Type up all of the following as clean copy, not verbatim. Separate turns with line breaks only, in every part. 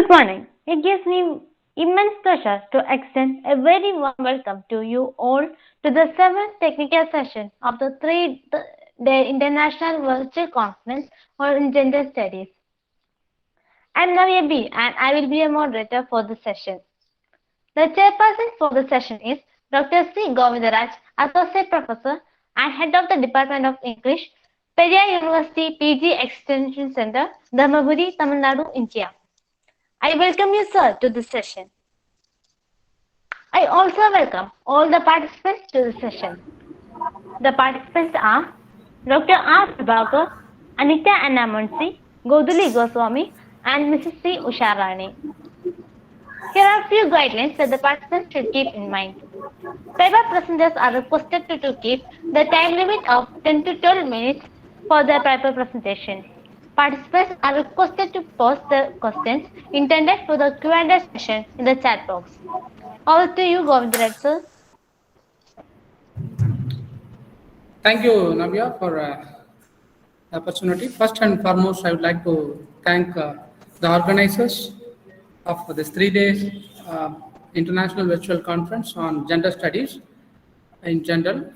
Good morning. It gives me immense pleasure to extend a very warm welcome to you all to the seventh technical session of the three-day International Virtual Conference on Gender Studies. I'm Navya B and I will be a moderator for the session. The chairperson for the session is Dr. C. Govindaraj, Associate Professor and Head of the Department of English, Periyar University PG Extension Center, Dharmaburi, Tamil Nadu, India. I welcome you, sir, to this session. I also welcome all the participants to the session. The participants are Dr. R. Prabhakar, Anita Annamunsi, Goduli Goswami, and Mrs. C. Usharani. Here are a few guidelines that the participants should keep in mind. Paper presenters are requested to keep the time limit of 10 to 12 minutes for their paper presentation. Participants are requested to post the questions intended for the Q&A session in the chat box. Over to you, Govindaraj, sir.
Thank you, Navya, for the opportunity. First and foremost, I would like to thank the organizers of this 3 days international virtual conference on gender studies in general.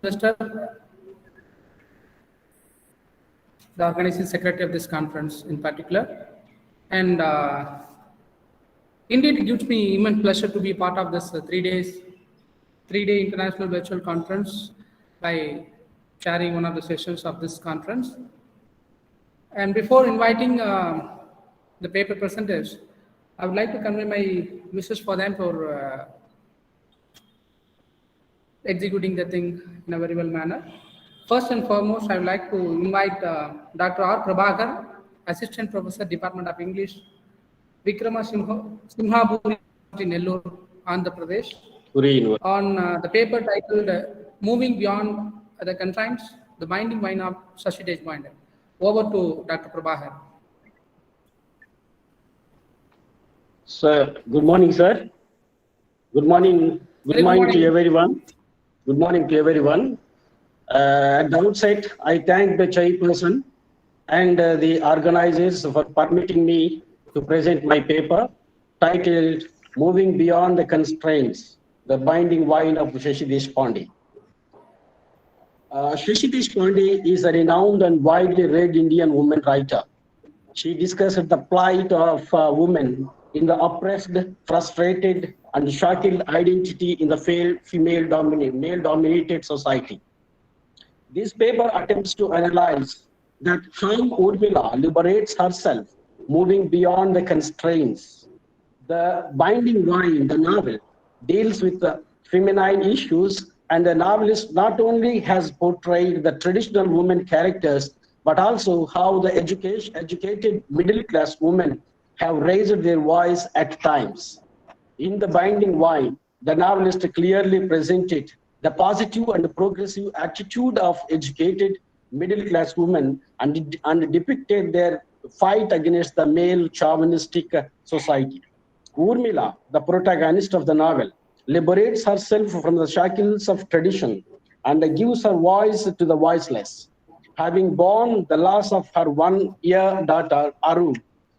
Minister, the organizing secretary of this conference in particular, and indeed it gives me immense pleasure to be part of this 3-day international virtual conference by chairing one of the sessions of this conference. And before inviting the paper presenters, I would like to convey my wishes for them for executing the thing in a very well manner. First and foremost, I would like to invite Dr. R. Prabhakar, Assistant Professor, Department of English, Simhaburi in Nellore, Andhra Pradesh, on the paper titled Moving Beyond the Confines, the Binding Vine of Sashi Binder. Over to Dr. Prabhakar.
Sir, good morning, sir. Good morning. Good morning to everyone. Good morning to everyone. At the outset, I thank the chairperson and the organizers for permitting me to present my paper titled Moving Beyond the Constraints, the Binding Vine of Shashi Deshpande. Shashi Deshpande is a renowned and widely read Indian woman writer. She discussed the plight of women in the oppressed, frustrated, and shackled identity in the male-dominated society. This paper attempts to analyze that how Urmila liberates herself, moving beyond the constraints. The Binding Vine, the novel, deals with the feminine issues, and the novelist not only has portrayed the traditional women characters, but also how the educated middle-class women have raised their voice at times. In The Binding Vine, the novelist clearly presented the positive and progressive attitude of educated middle-class women and depicted their fight against the male chauvinistic society. Urmila, the protagonist of the novel, liberates herself from the shackles of tradition and gives her voice to the voiceless. Having borne the loss of her one-year daughter, Aru,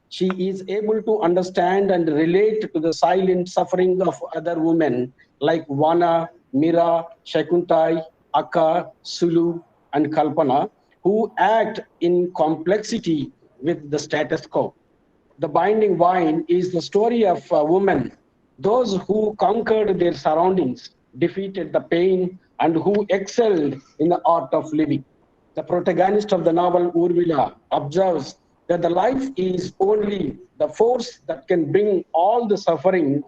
she is able to understand and relate to the silent suffering of other women like Vana, Mira, Shakuntai, Akka, Sulu, and Kalpana, who act in complexity with the status quo. The Binding Vine is the story of women, those who conquered their surroundings, defeated the pain, and who excelled in the art of living. The protagonist of the novel, Urmila, observes that the life is only the force that can bring all the suffering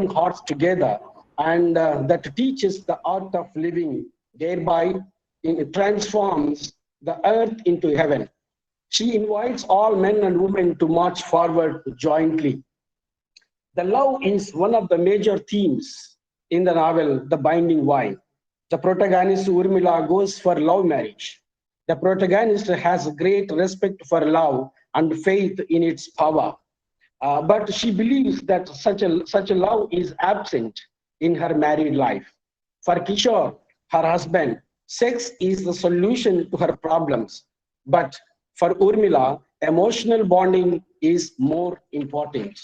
hearts together, and that teaches the art of living, thereby it transforms the earth into heaven. She invites all men and women to march forward jointly. The love is one of the major themes in the novel, The Binding Vine. The protagonist, Urmila, goes for love marriage. The protagonist has great respect for love and faith in its power. But she believes that such a love is absent in her married life. For Kishore, her husband, sex is the solution to her problems. But for Urmila, emotional bonding is more important.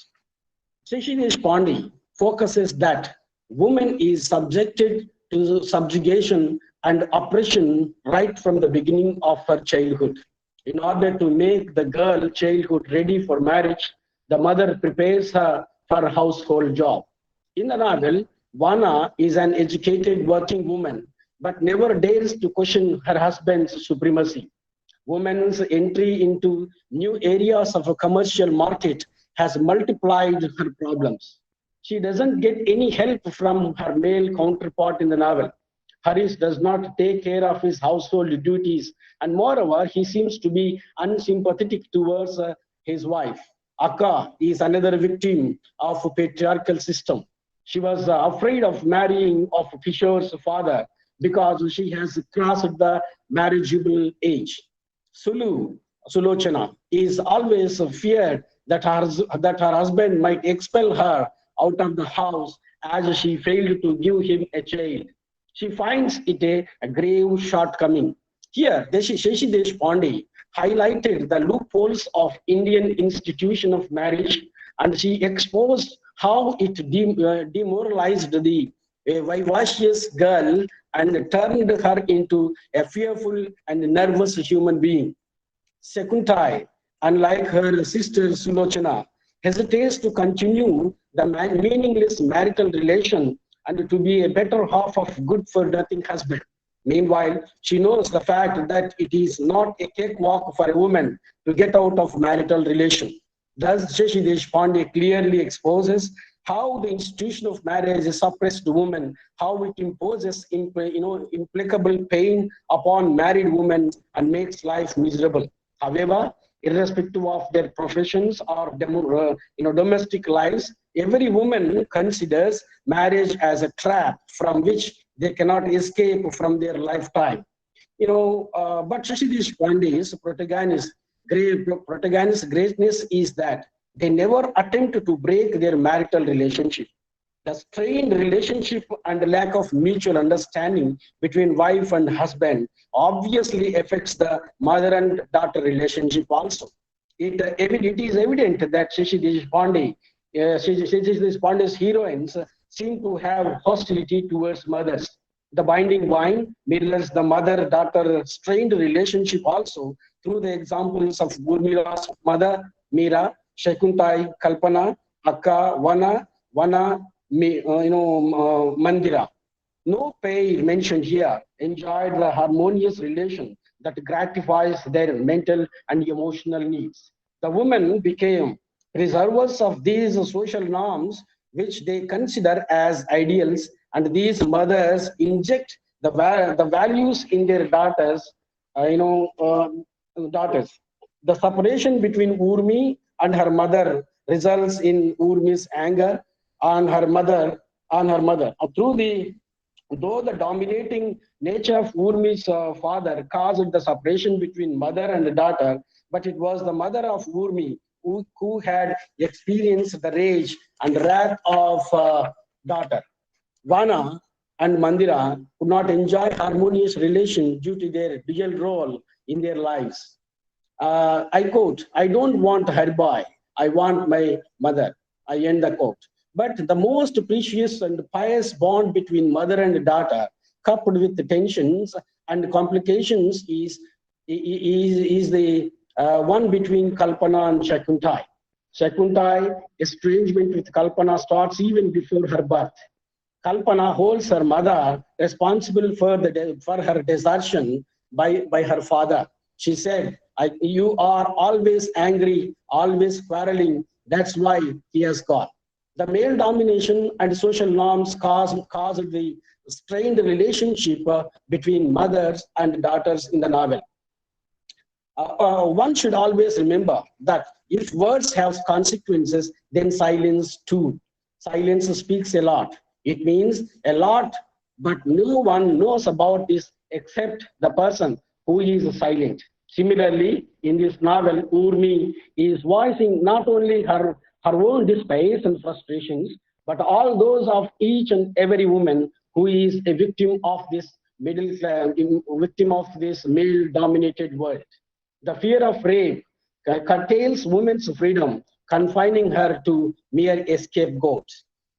Shashi Deshpande focuses that woman is subjected to subjugation and oppression right from the beginning of her childhood. In order to make the girl childhood ready for marriage, the mother prepares her for household job. In the novel, Vana is an educated working woman, but never dares to question her husband's supremacy. Women's entry into new areas of a commercial market has multiplied her problems. She doesn't get any help from her male counterpart in the novel. Harish does not take care of his household duties, and moreover, he seems to be unsympathetic towards his wife. Akka is another victim of a patriarchal system. She was afraid of marrying of Fisher's father because she has crossed the marriageable age. Sulochana, is always feared that her husband might expel her out of the house as she failed to give him a child. She finds it a grave shortcoming. Here, Shashi Deshpande highlighted the loopholes of Indian institution of marriage, and she exposed how it demoralized the vivacious girl and turned her into a fearful and nervous human being. Sekuntai, unlike her sister Sulochana, hesitates to continue the meaningless marital relation and to be a better half of good for nothing husband. Meanwhile, she knows the fact that it is not a cakewalk for a woman to get out of marital relation. Thus, Shashi Deshpande clearly exposes how the institution of marriage is suppressed to women, how it imposes implacable pain upon married women and makes life miserable. However, irrespective of their professions or domestic lives, every woman considers marriage as a trap from which they cannot escape from their lifetime. But Shashi Deshpande's protagonist's greatness is that they never attempt to break their marital relationship. The strained relationship and lack of mutual understanding between wife and husband obviously affects the mother and daughter relationship also. It is evident that Shashi Deshpande's heroines seem to have hostility towards mothers. The binding wine mirrors the mother-daughter strained relationship also through the examples of Gurmira's mother, Meera, Shakuntai, Kalpana, Akka, Vana, Mandira. No pair mentioned here enjoyed the harmonious relation that gratifies their mental and emotional needs. The women became preservers of these social norms which they consider as ideals, and these mothers inject the values in their daughters. The separation between Urmi and her mother results in Urmi's anger on her mother. Though the dominating nature of Urmi's father caused the separation between mother and daughter, but it was the mother of Urmi who had experienced the rage and wrath of daughter. Vana and Mandira could not enjoy harmonious relation due to their dual role in their lives. I quote, I don't want her boy, I want my mother. I end the quote. But the most precious and pious bond between mother and daughter, coupled with the tensions and complications, is the one between Kalpana and Shakuntai. Shakuntai estrangement with Kalpana starts even before her birth. Kalpana holds her mother responsible for her desertion by her father. She said, you are always angry, always quarreling. That's why he has gone. The male domination and social norms caused the strained relationship between mothers and daughters in the novel. One should always remember that if words have consequences, then silence too. Silence speaks a lot. It means a lot, but no one knows about this except the person who is silent. Similarly, in this novel, Urmi is voicing not only her own despairs and frustrations, but all those of each and every woman who is a victim of this victim of this male-dominated world. The fear of rape, curtails women's freedom, confining her to mere scapegoat.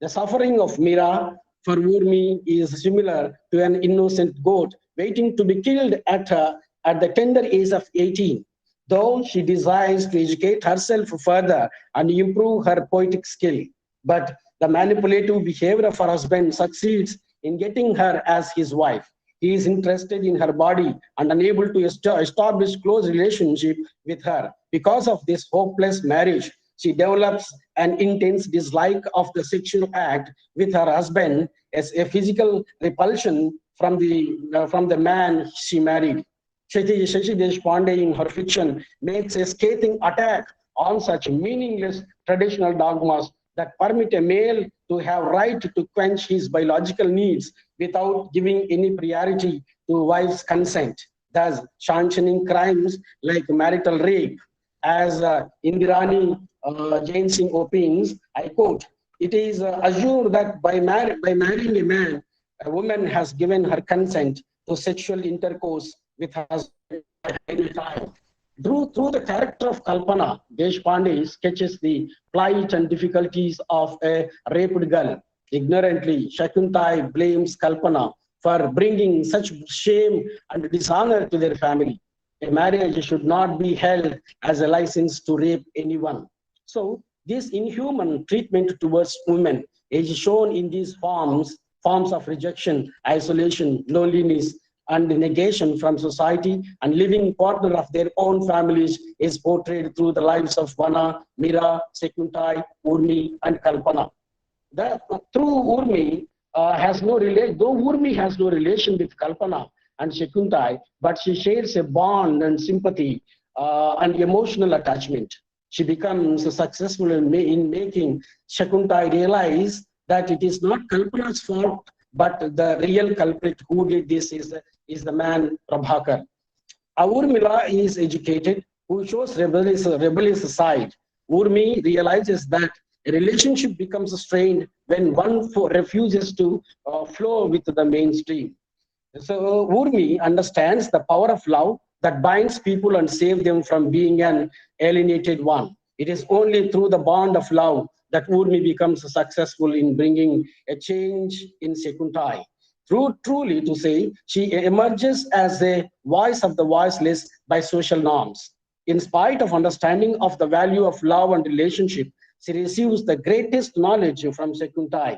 The suffering of Mira for Urmi is similar to an innocent goat waiting to be killed at the tender age of 18. Though she desires to educate herself further and improve her poetic skill, but the manipulative behavior of her husband succeeds in getting her as his wife. He is interested in her body and unable to establish close relationship with her. Because of this hopeless marriage, she develops an intense dislike of the sexual act with her husband as a physical repulsion from the man she married. Shashi Deshpande in her fiction makes a scathing attack on such meaningless traditional dogmas that permit a male to have right to quench his biological needs without giving any priority to wife's consent, thus sanctioning crimes like marital rape. As Indirani Jain Singh opines, I quote, "It is assumed that by marrying a man, a woman has given her consent to sexual intercourse with her husband at any time." Through the character of Kalpana, Deshpande sketches the plight and difficulties of a raped girl. Ignorantly, Shakuntai blames Kalpana for bringing such shame and dishonor to their family. A marriage should not be held as a license to rape anyone. So, this inhuman treatment towards women is shown in these forms of rejection, isolation, loneliness, and negation from society, and living partner of their own families is portrayed through the lives of Vana, Mira, Sekuntai, Urmi, and Kalpana. Through Urmi has no relation, though Urmi has no relation with Kalpana and Sekuntai, but she shares a bond and sympathy and emotional attachment. She becomes successful in making Shakuntai realize that it is not Kalpana's fault, but the real culprit who did this is the man Prabhakar. Urmila is educated, who shows rebellious side. Urmi realizes that a relationship becomes strained when one refuses to flow with the mainstream. So Urmi understands the power of love that binds people and saves them from being an alienated one. It is only through the bond of love that Urmi becomes successful in bringing a change in Sekuntai. Truly to say, she emerges as a voice of the voiceless by social norms. In spite of understanding of the value of love and relationship, she receives the greatest knowledge from Sekuntai.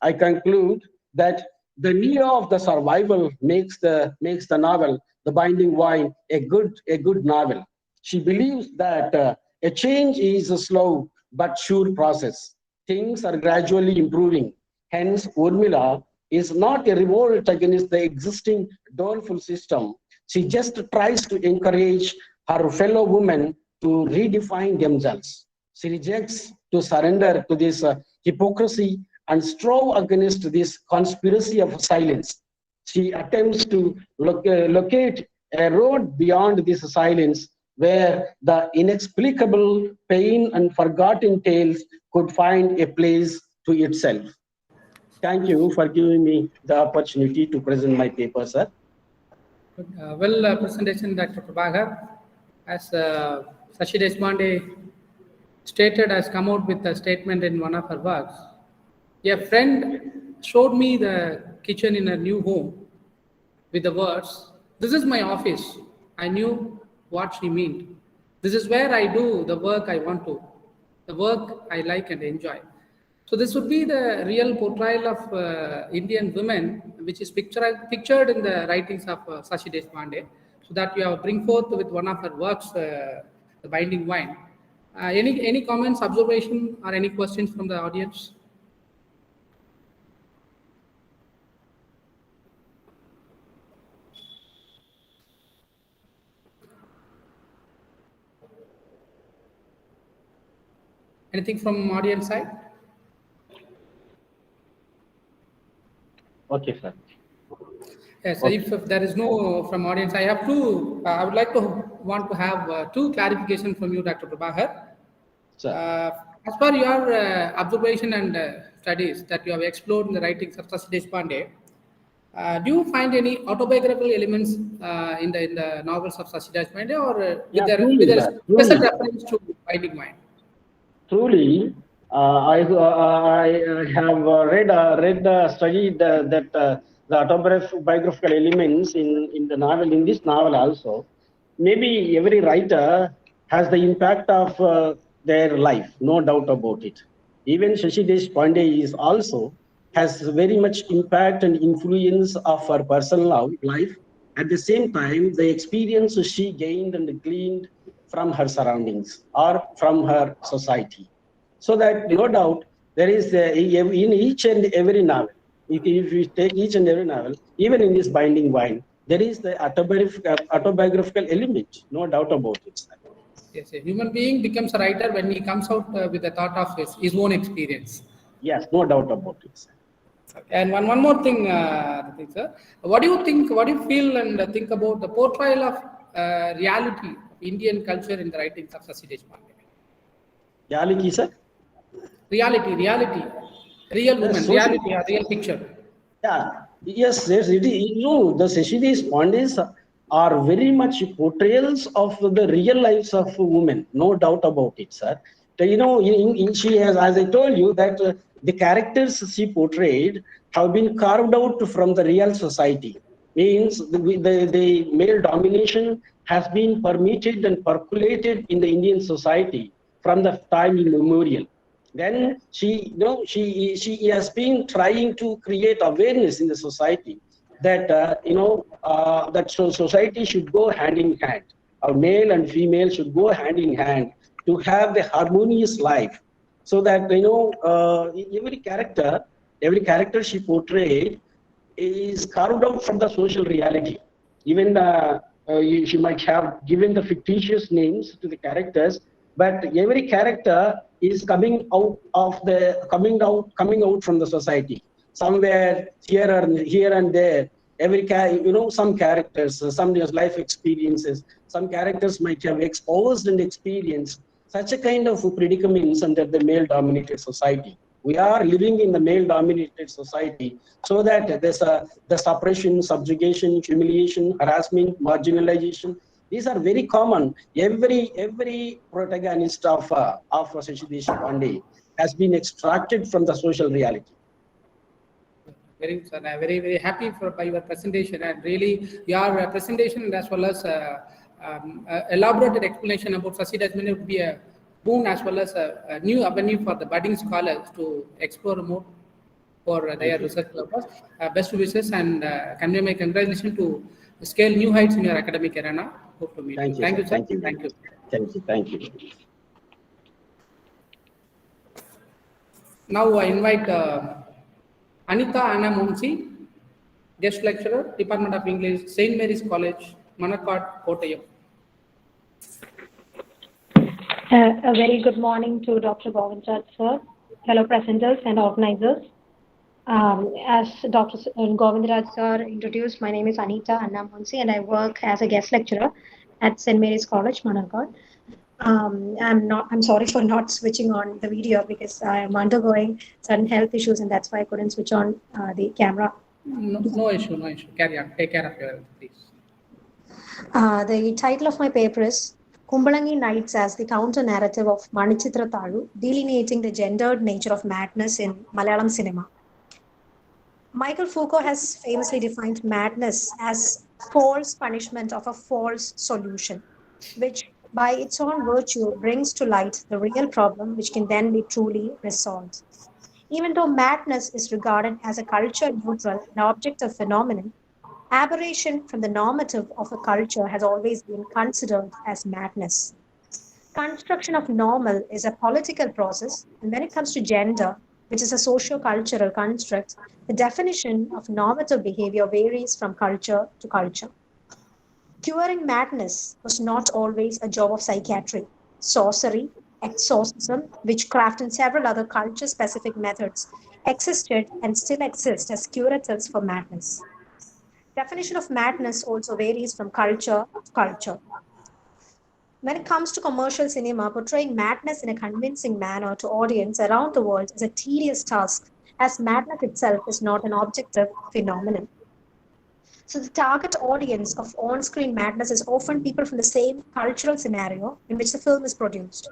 I conclude that the need of the survival makes the novel, The Binding Wine, a good novel. She believes that a change is a slow but sure process. Things are gradually improving. Hence, Urmila is not a revolt against the existing doleful system. She just tries to encourage her fellow women to redefine themselves. She rejects to surrender to this hypocrisy and strive against this conspiracy of silence. She attempts to locate a road beyond this silence where the inexplicable pain and forgotten tales could find a place to itself. Thank you for giving me the opportunity to present my paper, sir.
Presentation, Dr. Prabhakar. As Sashi Deshpande stated, has come out with a statement in one of her works. A friend showed me the kitchen in her new home with the words, "This is my office." I knew what she meant. This is where I do the work I want to, the work I like and enjoy. So this would be the real portrayal of Indian women, which is pictured in the writings of Sashi Deshpande. So that you have bring forth with one of her works, The Binding Wine. Any comments, observation, or any questions from the audience? Anything from audience side?
Okay, sir.
Yes, okay. If there is no from audience, I have two. I would like to want to have two clarifications from you, Dr. Prabhakar. As per your observation and studies that you have explored in the writings of Sashi Deshpande, Do you find any autobiographical elements in the novels of Sasidas Pandey, or
Yeah,
with
truly,
a
sir.
special
Truly,
reference to Fighting Mind?
truly, I have studied the autobiographical elements in the novel, in this novel also. Maybe every writer has the impact of their life, no doubt about it. Even Shashi Deshpande is also has very much impact and influence of her personal life. At the same time, the experience she gained and gleaned from her surroundings or from her society. So that no doubt there is in each and every novel, if you take each and every novel, even in this Binding Wine, there is the autobiographical element, no doubt about it.
Yes, a human being becomes a writer when he comes out with the thought of his own experience.
Yes, no doubt about it.
And one more thing, sir. What do you think? What do you feel and think about the portrayal of reality of Indian culture in the writings of Sasi Deshpande?
Reality, sir.
Reality, real
Yes,
woman,
social.
reality, a real picture.
Yeah, yes, yes, it is. No, the Seshidis Pandis are very much portrayals of the real lives of women, no doubt about it, sir. She has, as I told you, that the characters she portrayed have been carved out from the real society. Means the male domination has been permeated and percolated in the Indian society from the time immemorial. Then she has been trying to create awareness in the society that society should go hand in hand, or male and female should go hand in hand to have the harmonious life, so that every character she portrayed is carved out from the social reality. Even she might have given the fictitious names to the characters, but every character is coming out from the society. Somewhere here and there, some characters, some life experiences, some characters might have exposed and experienced such a kind of predicaments under the male-dominated society. We are living in the male-dominated society, so that the suppression, subjugation, humiliation, harassment, marginalization. These are very common. Every protagonist of Shashi Deshpande has been extracted from the social reality.
Very good, sir. I'm very happy by your presentation, and really your presentation as well as elaborated explanation about Sasi Deshpande would be a boon as well as a new avenue for the budding scholars to explore more for their
Thank you.
research purpose. Best wishes and convey my congratulations to scale new heights in your academic arena. Hope to meet you.
Thank you,
Thank
sir.
you, sir.
Thank you very
Thank
much.
you.
Thank you. Thank you.
Now I invite Anita Anna Munsi, guest lecturer, Department of English, St. Mary's College, Manakad, Kottayam.
A very good morning to Dr. Govindraj sir, fellow presenters and organizers. As Dr. Govindraj sir introduced, my name is Anita Annamunsi and I work as a guest lecturer at St. Mary's College, Manakad. I'm sorry for not switching on the video because I am undergoing certain health issues and that's why I couldn't switch on the camera.
No issue, no issue. Carry on. Take care of your health, please.
The title of my paper is Kumbalangi Nights as the counter-narrative of Manichitra Talu, delineating the gendered nature of madness in Malayalam cinema. Michael Foucault has famously defined madness as false punishment of a false solution, which by its own virtue brings to light the real problem which can then be truly resolved. Even though madness is regarded as a culture neutral and objective phenomenon, aberration from the normative of a culture has always been considered as madness. Construction of normal is a political process, and when it comes to gender, which is a socio-cultural construct, the definition of normative behavior varies from culture to culture. Curing madness was not always a job of psychiatry. Sorcery, exorcism, witchcraft, and several other culture-specific methods existed and still exist as curatives for madness. Definition of madness also varies from culture to culture. When it comes to commercial cinema, portraying madness in a convincing manner to audience around the world is a tedious task, as madness itself is not an objective phenomenon. So the target audience of on-screen madness is often people from the same cultural scenario in which the film is produced.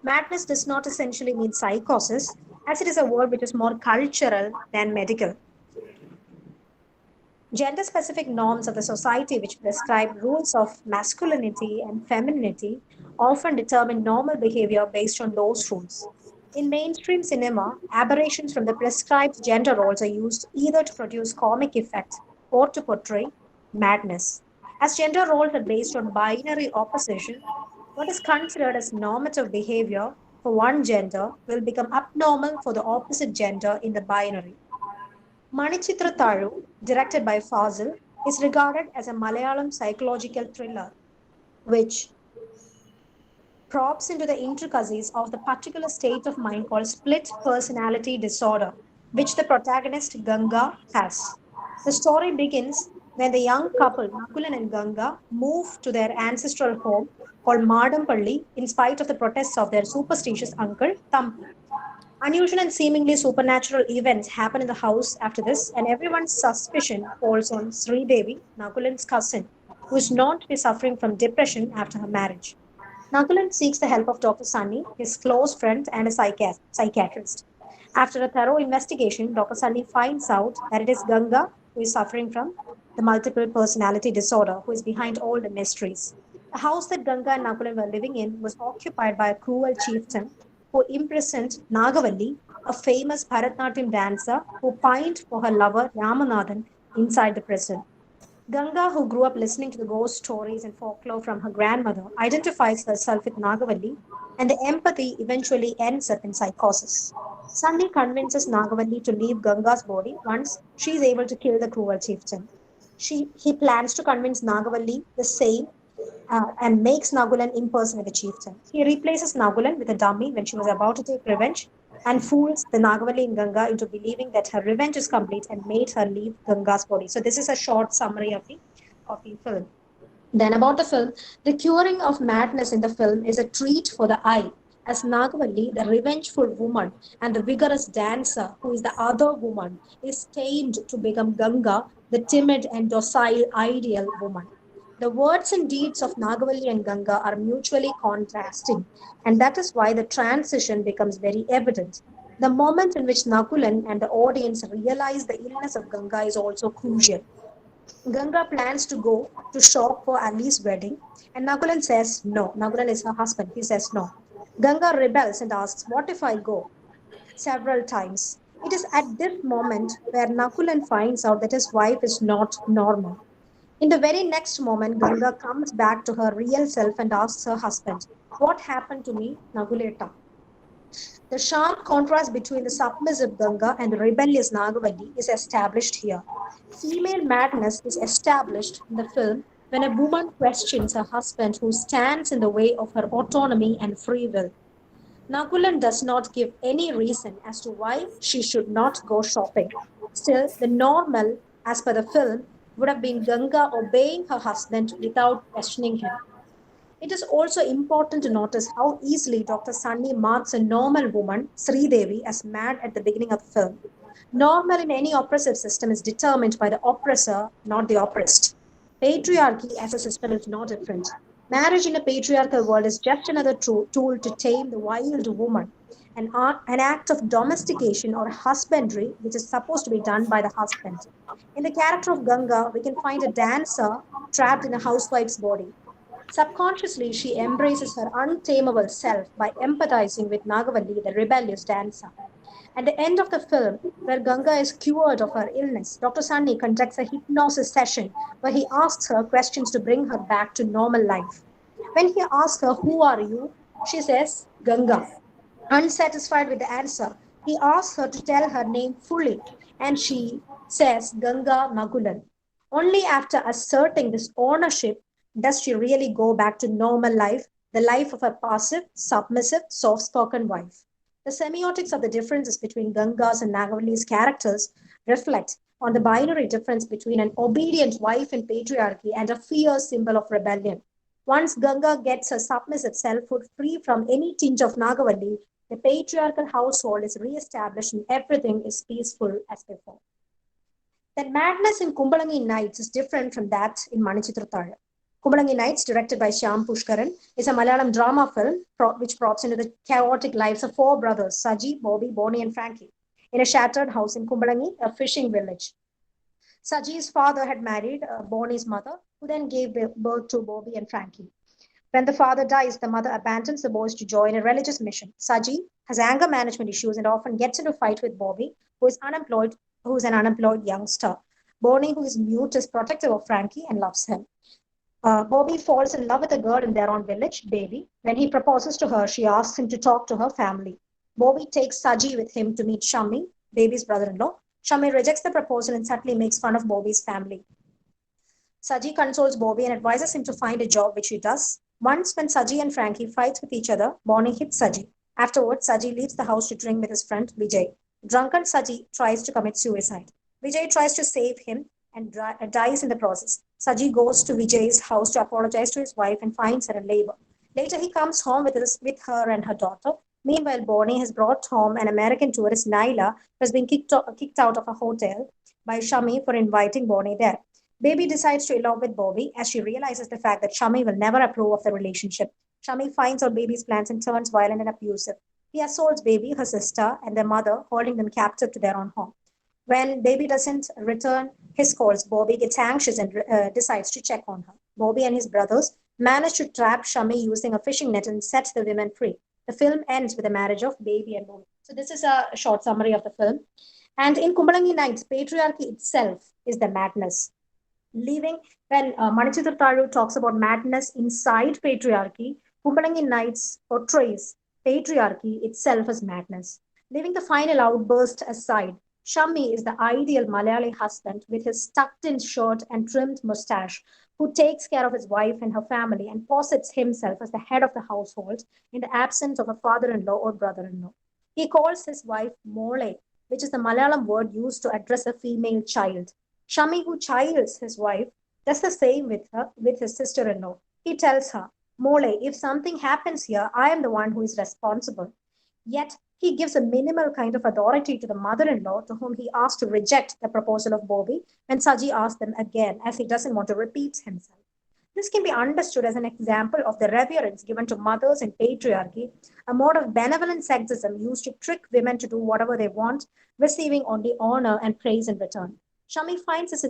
Madness does not essentially mean psychosis, as it is a word which is more cultural than medical. Gender specific norms of the society, which prescribe rules of masculinity and femininity, often determine normal behavior based on those rules. In mainstream cinema, aberrations from the prescribed gender roles are used either to produce comic effect or to portray madness. As gender roles are based on binary opposition, what is considered as normative behavior for one gender will become abnormal for the opposite gender in the binary. Manichitra Taru, directed by Fazil, is regarded as a Malayalam psychological thriller which probes into the intricacies of the particular state of mind called split personality disorder, which the protagonist Ganga has. The story begins when the young couple, Nakulan and Ganga, move to their ancestral home called Madampalli in spite of the protests of their superstitious uncle Thampi. Unusual and seemingly supernatural events happen in the house after this, and everyone's suspicion falls on Sri Devi, Nakulan's cousin, who is known to be suffering from depression after her marriage. Nakulan seeks the help of Dr. Sunny, his close friend and a psychiatrist. After a thorough investigation, Dr. Sunny finds out that it is Ganga who is suffering from the multiple personality disorder, who is behind all the mysteries. The house that Ganga and Nakulan were living in was occupied by a cruel chieftain who imprisoned Nagavalli, a famous Bharatanatyam dancer who pined for her lover Ramanathan inside the prison. Ganga, who grew up listening to the ghost stories and folklore from her grandmother, identifies herself with Nagavalli, and the empathy eventually ends up in psychosis. Sunny convinces Nagavalli to leave Ganga's body once she is able to kill the cruel chieftain. He plans to convince Nagavalli the same and makes Nagulan impersonate the chieftain. He replaces Nagulan with a dummy when she was about to take revenge and fools the Nagavalli in Ganga into believing that her revenge is complete and made her leave Ganga's body. So this is a short summary of the film. Then about the film, the curing of madness in the film is a treat for the eye, as Nagavalli, the revengeful woman, and the vigorous dancer, who is the other woman, is tamed to become Ganga, the timid and docile ideal woman. The words and deeds of Nagavalli and Ganga are mutually contrasting, and that is why the transition becomes very evident. The moment in which Nakulan and the audience realize the illness of Ganga is also crucial. Ganga plans to go to shop for Ali's wedding, and Nakulan says no. Nakulan is her husband. He says no. Ganga rebels and asks, "What if I go?" several times. It is at this moment where Nakulan finds out that his wife is not normal. In the very next moment, Ganga comes back to her real self and asks her husband, "What happened to me, Naguleta?" The sharp contrast between the submissive Ganga and the rebellious Nagavalli is established here. Female madness is established in the film when a woman questions her husband who stands in the way of her autonomy and free will. Nagulan does not give any reason as to why she should not go shopping. Still, the normal, as per the film, would have been Ganga obeying her husband without questioning him. It is also important to notice how easily Dr. Sunny marks a normal woman, Sri Devi, as mad at the beginning of the film. Normal in any oppressive system is determined by the oppressor, not the oppressed. Patriarchy as a system is no different. Marriage in a patriarchal world is just another tool to tame the wild woman, an act of domestication or husbandry which is supposed to be done by the husband. In the character of Ganga, we can find a dancer trapped in a housewife's body. Subconsciously, she embraces her untamable self by empathizing with Nagavalli, the rebellious dancer. At the end of the film, where Ganga is cured of her illness, Dr. Sunny conducts a hypnosis session where he asks her questions to bring her back to normal life. When he asks her, "Who are you?" she says, "Ganga." Unsatisfied with the answer, he asks her to tell her name fully, and she says Ganga Magulan. Only after asserting this ownership does she really go back to normal life, the life of a passive, submissive, soft spoken wife. The semiotics of the differences between Ganga's and Nagavalli's characters reflect on the binary difference between an obedient wife in patriarchy and a fierce symbol of rebellion. Once Ganga gets her submissive selfhood free from any tinge of Nagavalli, the patriarchal household is re-established and everything is peaceful as before. That madness in Kumbalangi Nights is different from that in Manichitrathazhu. Kumbalangi Nights, directed by Shyam Pushkaran, is a Malayalam drama film which props into the chaotic lives of four brothers, Saji, Bobby, Bonnie, and Frankie, in a shattered house in Kumbalangi, a fishing village. Saji's father had married Bonnie's mother, who then gave birth to Bobby and Frankie. When the father dies, the mother abandons the boys to join a religious mission. Saji has anger management issues and often gets into a fight with Bobby, who is an unemployed youngster. Bonnie, who is mute, is protective of Frankie and loves him. Bobby falls in love with a girl in their own village, Baby. When he proposes to her, she asks him to talk to her family. Bobby takes Saji with him to meet Shami, Baby's brother-in-law. Shami rejects the proposal and subtly makes fun of Bobby's family. Saji consoles Bobby and advises him to find a job, which he does. Once, when Saji and Frankie fight with each other, Bonnie hits Saji. Afterwards, Saji leaves the house to drink with his friend Vijay. Drunken Saji tries to commit suicide. Vijay tries to save him and dies in the process. Saji goes to Vijay's house to apologize to his wife and finds her in labor. Later, he comes home with her and her daughter. Meanwhile, Bonnie has brought home an American tourist, Naila, who has been kicked out of a hotel by Shami for inviting Bonnie there. Baby decides to elope with Bobby as she realizes the fact that Shami will never approve of the relationship. Shami finds out Baby's plans and turns violent and abusive. He assaults Baby, her sister, and their mother, holding them captive to their own home. When Baby doesn't return his calls, Bobby gets anxious and decides to check on her. Bobby and his brothers manage to trap Shami using a fishing net and set the women free. The film ends with the marriage of Baby and Bobby. So this is a short summary of the film. And in Kumbalangi Nights, patriarchy itself is the madness. Leaving when Manichitrathazhu talks about madness inside patriarchy, Kumbalangi Nights portrays patriarchy itself as madness. Leaving the final outburst aside, Shami is the ideal Malayali husband with his tucked in shirt and trimmed mustache, who takes care of his wife and her family and posits himself as the head of the household in the absence of a father in law or brother in law. He calls his wife Mole, which is the Malayalam word used to address a female child. Shami, who childs his wife, does the same with his sister-in-law. He tells her, Mole, if something happens here, I am the one who is responsible. Yet he gives a minimal kind of authority to the mother-in-law, to whom he asks to reject the proposal of Bobby when Saji asks them again, as he doesn't want to repeat himself. This can be understood as an example of the reverence given to mothers in patriarchy, a mode of benevolent sexism used to trick women to do whatever they want, receiving only honor and praise in return. Shami finds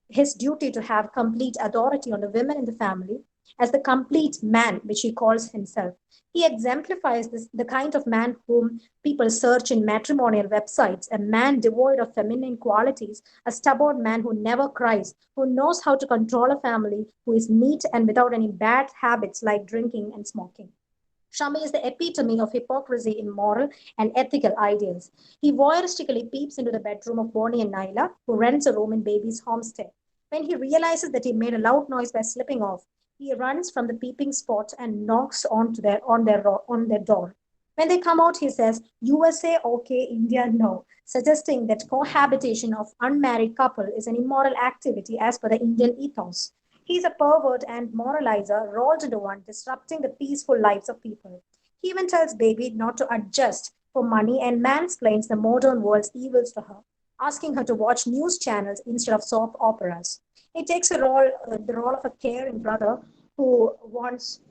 his duty to have complete authority on the women in the family as the complete man, which he calls himself. He exemplifies the kind of man whom people search in matrimonial websites, a man devoid of feminine qualities, a stubborn man who never cries, who knows how to control a family, who is neat and without any bad habits like drinking and smoking. Shami is the epitome of hypocrisy in moral and ethical ideals. He voyeuristically peeps into the bedroom of Bonnie and Naila, who rents a room in Baby's homestead. When he realizes that he made a loud noise by slipping off, he runs from the peeping spot and knocks on their door. When they come out, he says, USA okay, India no, suggesting that cohabitation of unmarried couple is an immoral activity as per the Indian ethos. He's a pervert and moralizer rolled into one, disrupting the peaceful lives of people. He even tells Baby not to adjust for money and mansplains the modern world's evils to her, asking her to watch news channels instead of soap operas. He takes the role of a caring brother who wants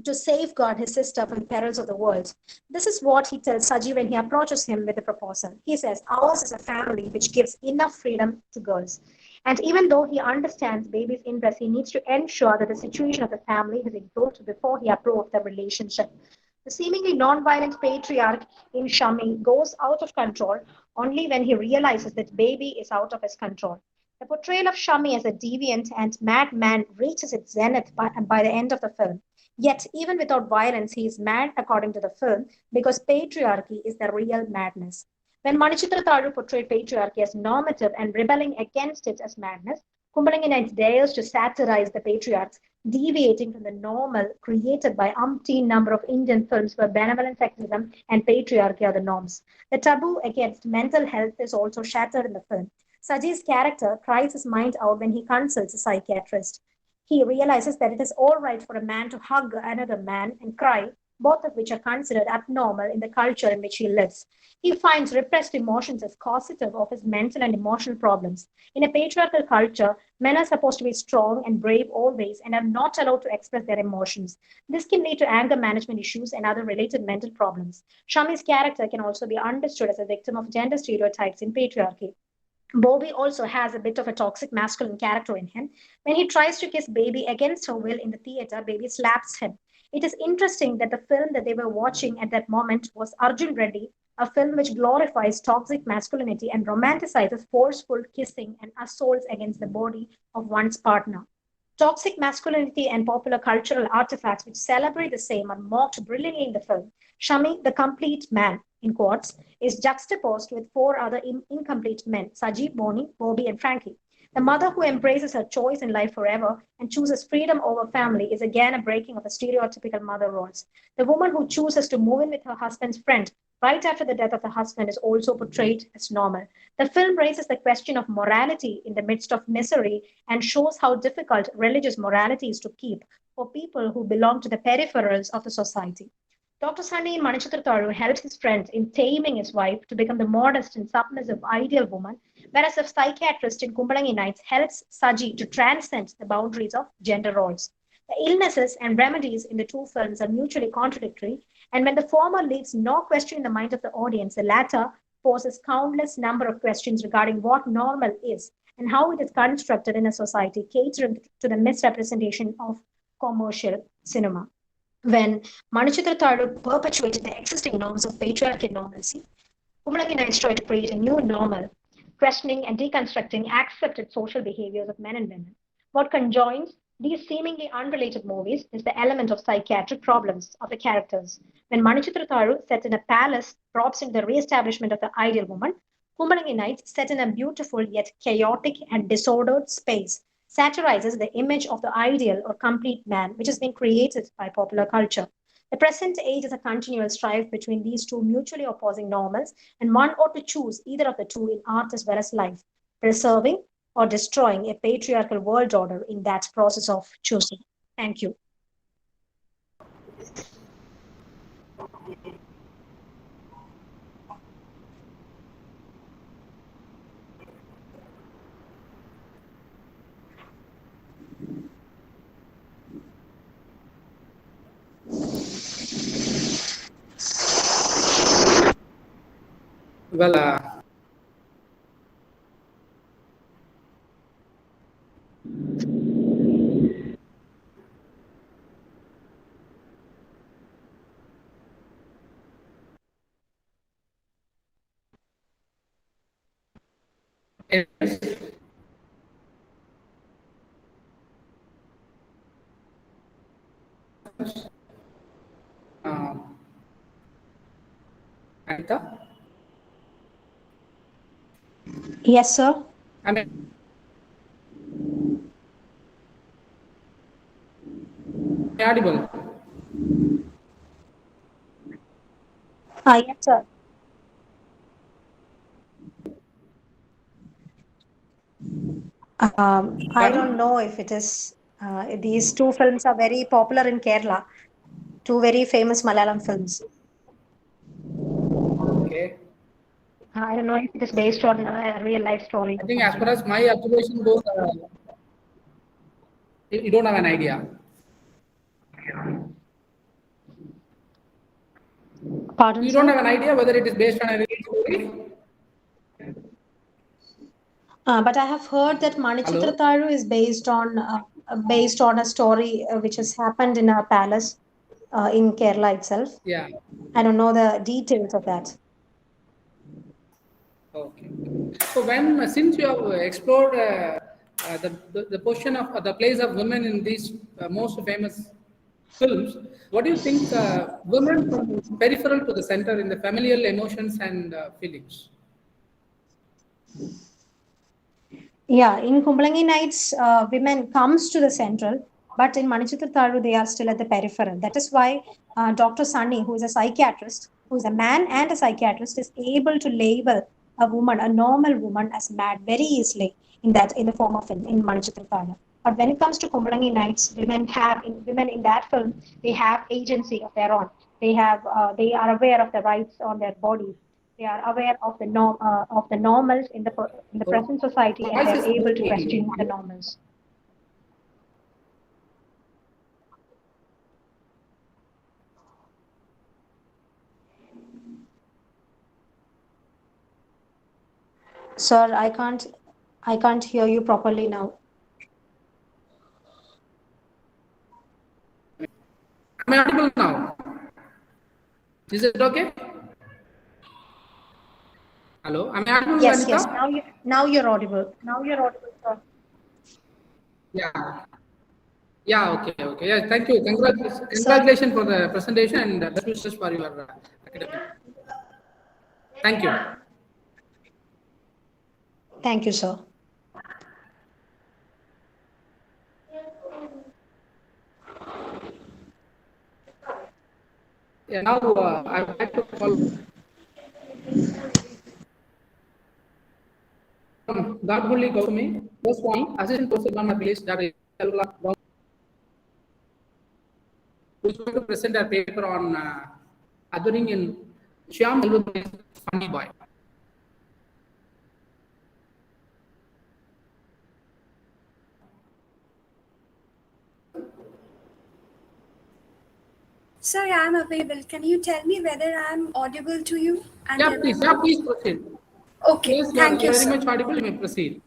to safeguard his sister from the perils of the world. This is what he tells Saji when he approaches him with a proposal. He says, ours is a family which gives enough freedom to girls. And even though he understands Baby's interest, he needs to ensure that the situation of the family has improved before he approves the relationship. The seemingly non-violent patriarch in Shami goes out of control only when he realizes that Baby is out of his control. The portrayal of Shami as a deviant and madman reaches its zenith by the end of the film. Yet, even without violence, he is mad according to the film because patriarchy is the real madness. When Manichitra Tharu portrayed patriarchy as normative and rebelling against it as madness, Kumbalangi dares to satirize the patriarchs, deviating from the normal created by umpteen number of Indian films where benevolent sexism and patriarchy are the norms. The taboo against mental health is also shattered in the film. Saji's character cries his mind out when he consults a psychiatrist. He realizes that it is all right for a man to hug another man and cry, both of which are considered abnormal in the culture in which he lives. He finds repressed emotions as causative of his mental and emotional problems. In a patriarchal culture, men are supposed to be strong and brave always and are not allowed to express their emotions. This can lead to anger management issues and other related mental problems. Shami's character can also be understood as a victim of gender stereotypes in patriarchy. Bobby also has a bit of a toxic masculine character in him. When he tries to kiss Baby against her will in the theater, Baby slaps him. It is interesting that the film that they were watching at that moment was Arjun Reddy, a film which glorifies toxic masculinity and romanticizes forceful kissing and assaults against the body of one's partner. Toxic masculinity and popular cultural artifacts which celebrate the same are mocked brilliantly in the film. Shami, the complete man, in quotes, is juxtaposed with four other incomplete men, Sajib, Boni, Bobby, and Frankie. The mother who embraces her choice in life forever and chooses freedom over family is again a breaking of the stereotypical mother roles. The woman who chooses to move in with her husband's friend right after the death of the husband is also portrayed as normal. The film raises the question of morality in the midst of misery and shows how difficult religious morality is to keep for people who belong to the peripherals of the society. Dr. Sunny in Manichitra helps his friend in taming his wife to become the modest and submissive ideal woman, whereas the psychiatrist in Kumbalangi Nights helps Saji to transcend the boundaries of gender roles. The illnesses and remedies in the two films are mutually contradictory, and when the former leaves no question in the mind of the audience, the latter poses countless number of questions regarding what normal is and how it is constructed in a society catering to the misrepresentation of commercial cinema. When Manichitra Tharu perpetuated the existing norms of patriarchy and normalcy, Kumalagi Nights tried to create a new normal, questioning and deconstructing accepted social behaviors of men and women. What conjoins these seemingly unrelated movies is the element of psychiatric problems of the characters. When Manichitra Tharu, set in a palace, drops into the re-establishment of the ideal woman, Kumalangi Nights, set in a beautiful yet chaotic and disordered space, satirizes the image of the ideal or complete man, which has been created by popular culture. The present age is a continual strife between these two mutually opposing normals, and one ought to choose either of the two in art as well as life, preserving or destroying a patriarchal world order in that process of choosing. Thank you.
Well, yes, um, Anita,
Yes, sir.
I mean, audible.
Yes, sir. I don't
Pardon?
know if it is. These two films are very popular in Kerala. Two very famous Malayalam films.
Okay.
I don't know if it is based on a real life story
I
or
think as
something.
far as my observation goes, you don't have an idea.
Pardon,
You don't
sir?
have an idea whether it is based on a real story.
But I have heard that Manichitra
Hello.
Tharu is based on a story which has happened in a palace in Kerala itself.
Yeah.
I don't know the details of that.
Okay. So when since you have explored the position of the place of women in these most famous films, what do you think women from peripheral to the center in the familial emotions and feelings?
Yeah, in Kumbalangi Nights, women comes to the central, but in Manichitra Tharu, they are still at the peripheral. That is why Dr. Sunny, who is a psychiatrist, who is a man and a psychiatrist, is able to label a woman, a normal woman, as mad very easily in the form of in Manichitra Tharu. But when it comes to Kumbalangi Nights, women in that film, they have agency of their own. They are aware of the rights on their bodies. They are aware of the normals in the present society, and
Voice
they're
is
able to
breaking.
question the normals. Sir, I can't hear you properly now.
Am I audible now? Is it okay? Hello, am I audible,
Yes,
Anita?
yes. Now you're audible. Now you're audible, sir.
Yeah. Yeah, okay. Yeah, thank you.
Sir,
Congratulations for the presentation and best wishes for your academic. Thank you.
thank you, sir.
Yeah, now I would like to call Godhulli Gautami, Goswami, Assistant Professor Government Village, Dr. who is going to present a paper on othering in Shyam Elwood's Funny Boy.
Sir, I am available. Can you tell me whether I am audible to you and
Yeah,
everyone?
please proceed.
Okay,
Yes,
thank
you
you,
are very
sir.
much audible. You may proceed.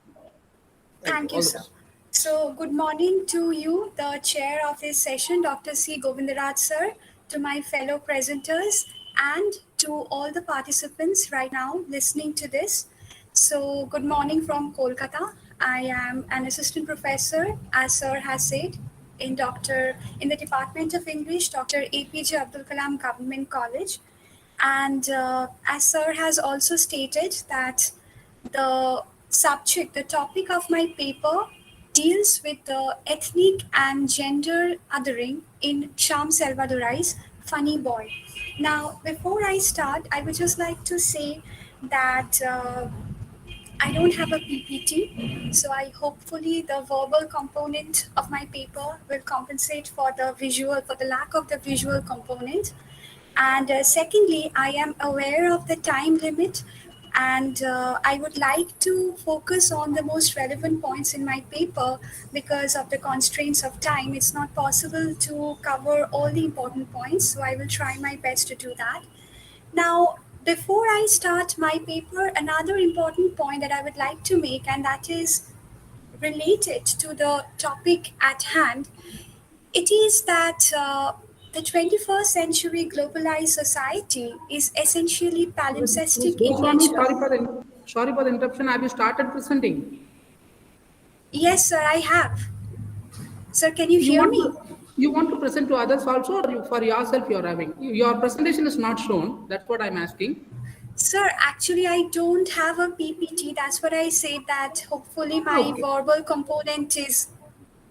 Thank you.
Thank you,
All the
sir.
best.
So, good morning to you, the chair of this session, Dr. C. Govindaraj, sir, to my fellow presenters, and to all the participants right now listening to this. So, good morning from Kolkata. I am an assistant professor, as sir has said, in the Department of English, Dr. APJ Abdul Kalam Government College. And as sir has also stated that the subject, the topic of my paper deals with the ethnic and gender othering in Sham Salvador's Funny Boy. Now, before I start, I would just like to say that I don't have a PPT, so I hopefully the verbal component of my paper will compensate for the lack of the visual component. And secondly, I am aware of the time limit, and I would like to focus on the most relevant points in my paper because of the constraints of time. It's not possible to cover all the important points, so I will try my best to do that. Now, before I start my paper, another important point that I would like to make, and that is related to the topic at hand, it is that the 21st century globalized society is essentially
Ms.
palimpsestic in
Goswami,
nature.
sorry for the interruption. Have you started presenting?
Yes, sir, I have. Sir, can you
You
hear
want
me?
to you want to present to others also, or for yourself you are having? Your presentation is not shown. That's what I'm asking.
Sir, actually, I don't have a PPT. That's what I said, that hopefully my
Okay.
verbal component is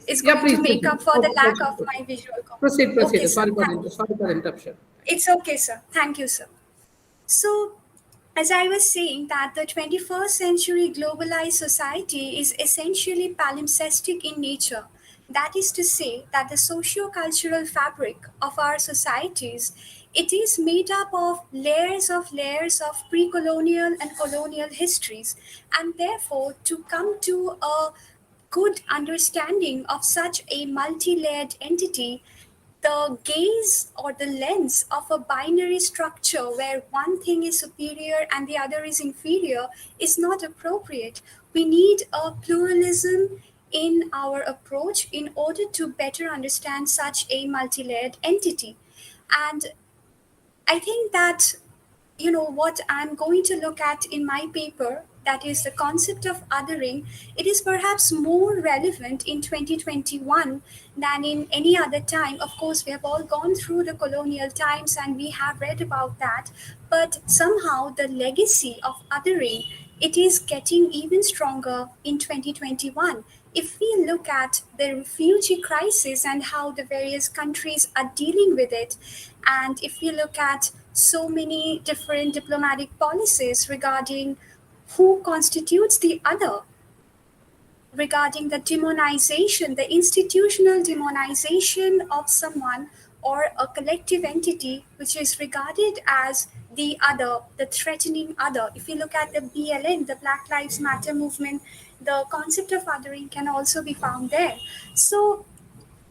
Yeah,
going to
please
make
proceed.
up for the
Okay,
lack
proceed,
of
proceed.
my visual component.
Proceed,
Okay,
proceed.
sir.
Sorry for the interruption.
It's okay, sir. Thank you, sir. So, as I was saying, that the 21st century globalized society is essentially palimpsestic in nature. That is to say that the socio-cultural fabric of our societies, it is made up of layers of pre-colonial and colonial histories, and therefore to come to a good understanding of such a multi-layered entity, the gaze or the lens of a binary structure where one thing is superior and the other is inferior is not appropriate. We need a pluralism in our approach in order to better understand such a multi-layered entity. And I think that, what I'm going to look at in my paper, that is the concept of othering, it is perhaps more relevant in 2021 than in any other time. Of course, we have all gone through the colonial times and we have read about that, but somehow the legacy of othering, it is getting even stronger in 2021. If we look at the refugee crisis and how the various countries are dealing with it, and if we look at so many different diplomatic policies regarding who constitutes the other, regarding the demonization, the institutional demonization of someone or a collective entity which is regarded as the other, the threatening other. If you look at the BLM, the Black Lives Matter movement, the concept of othering can also be found there. So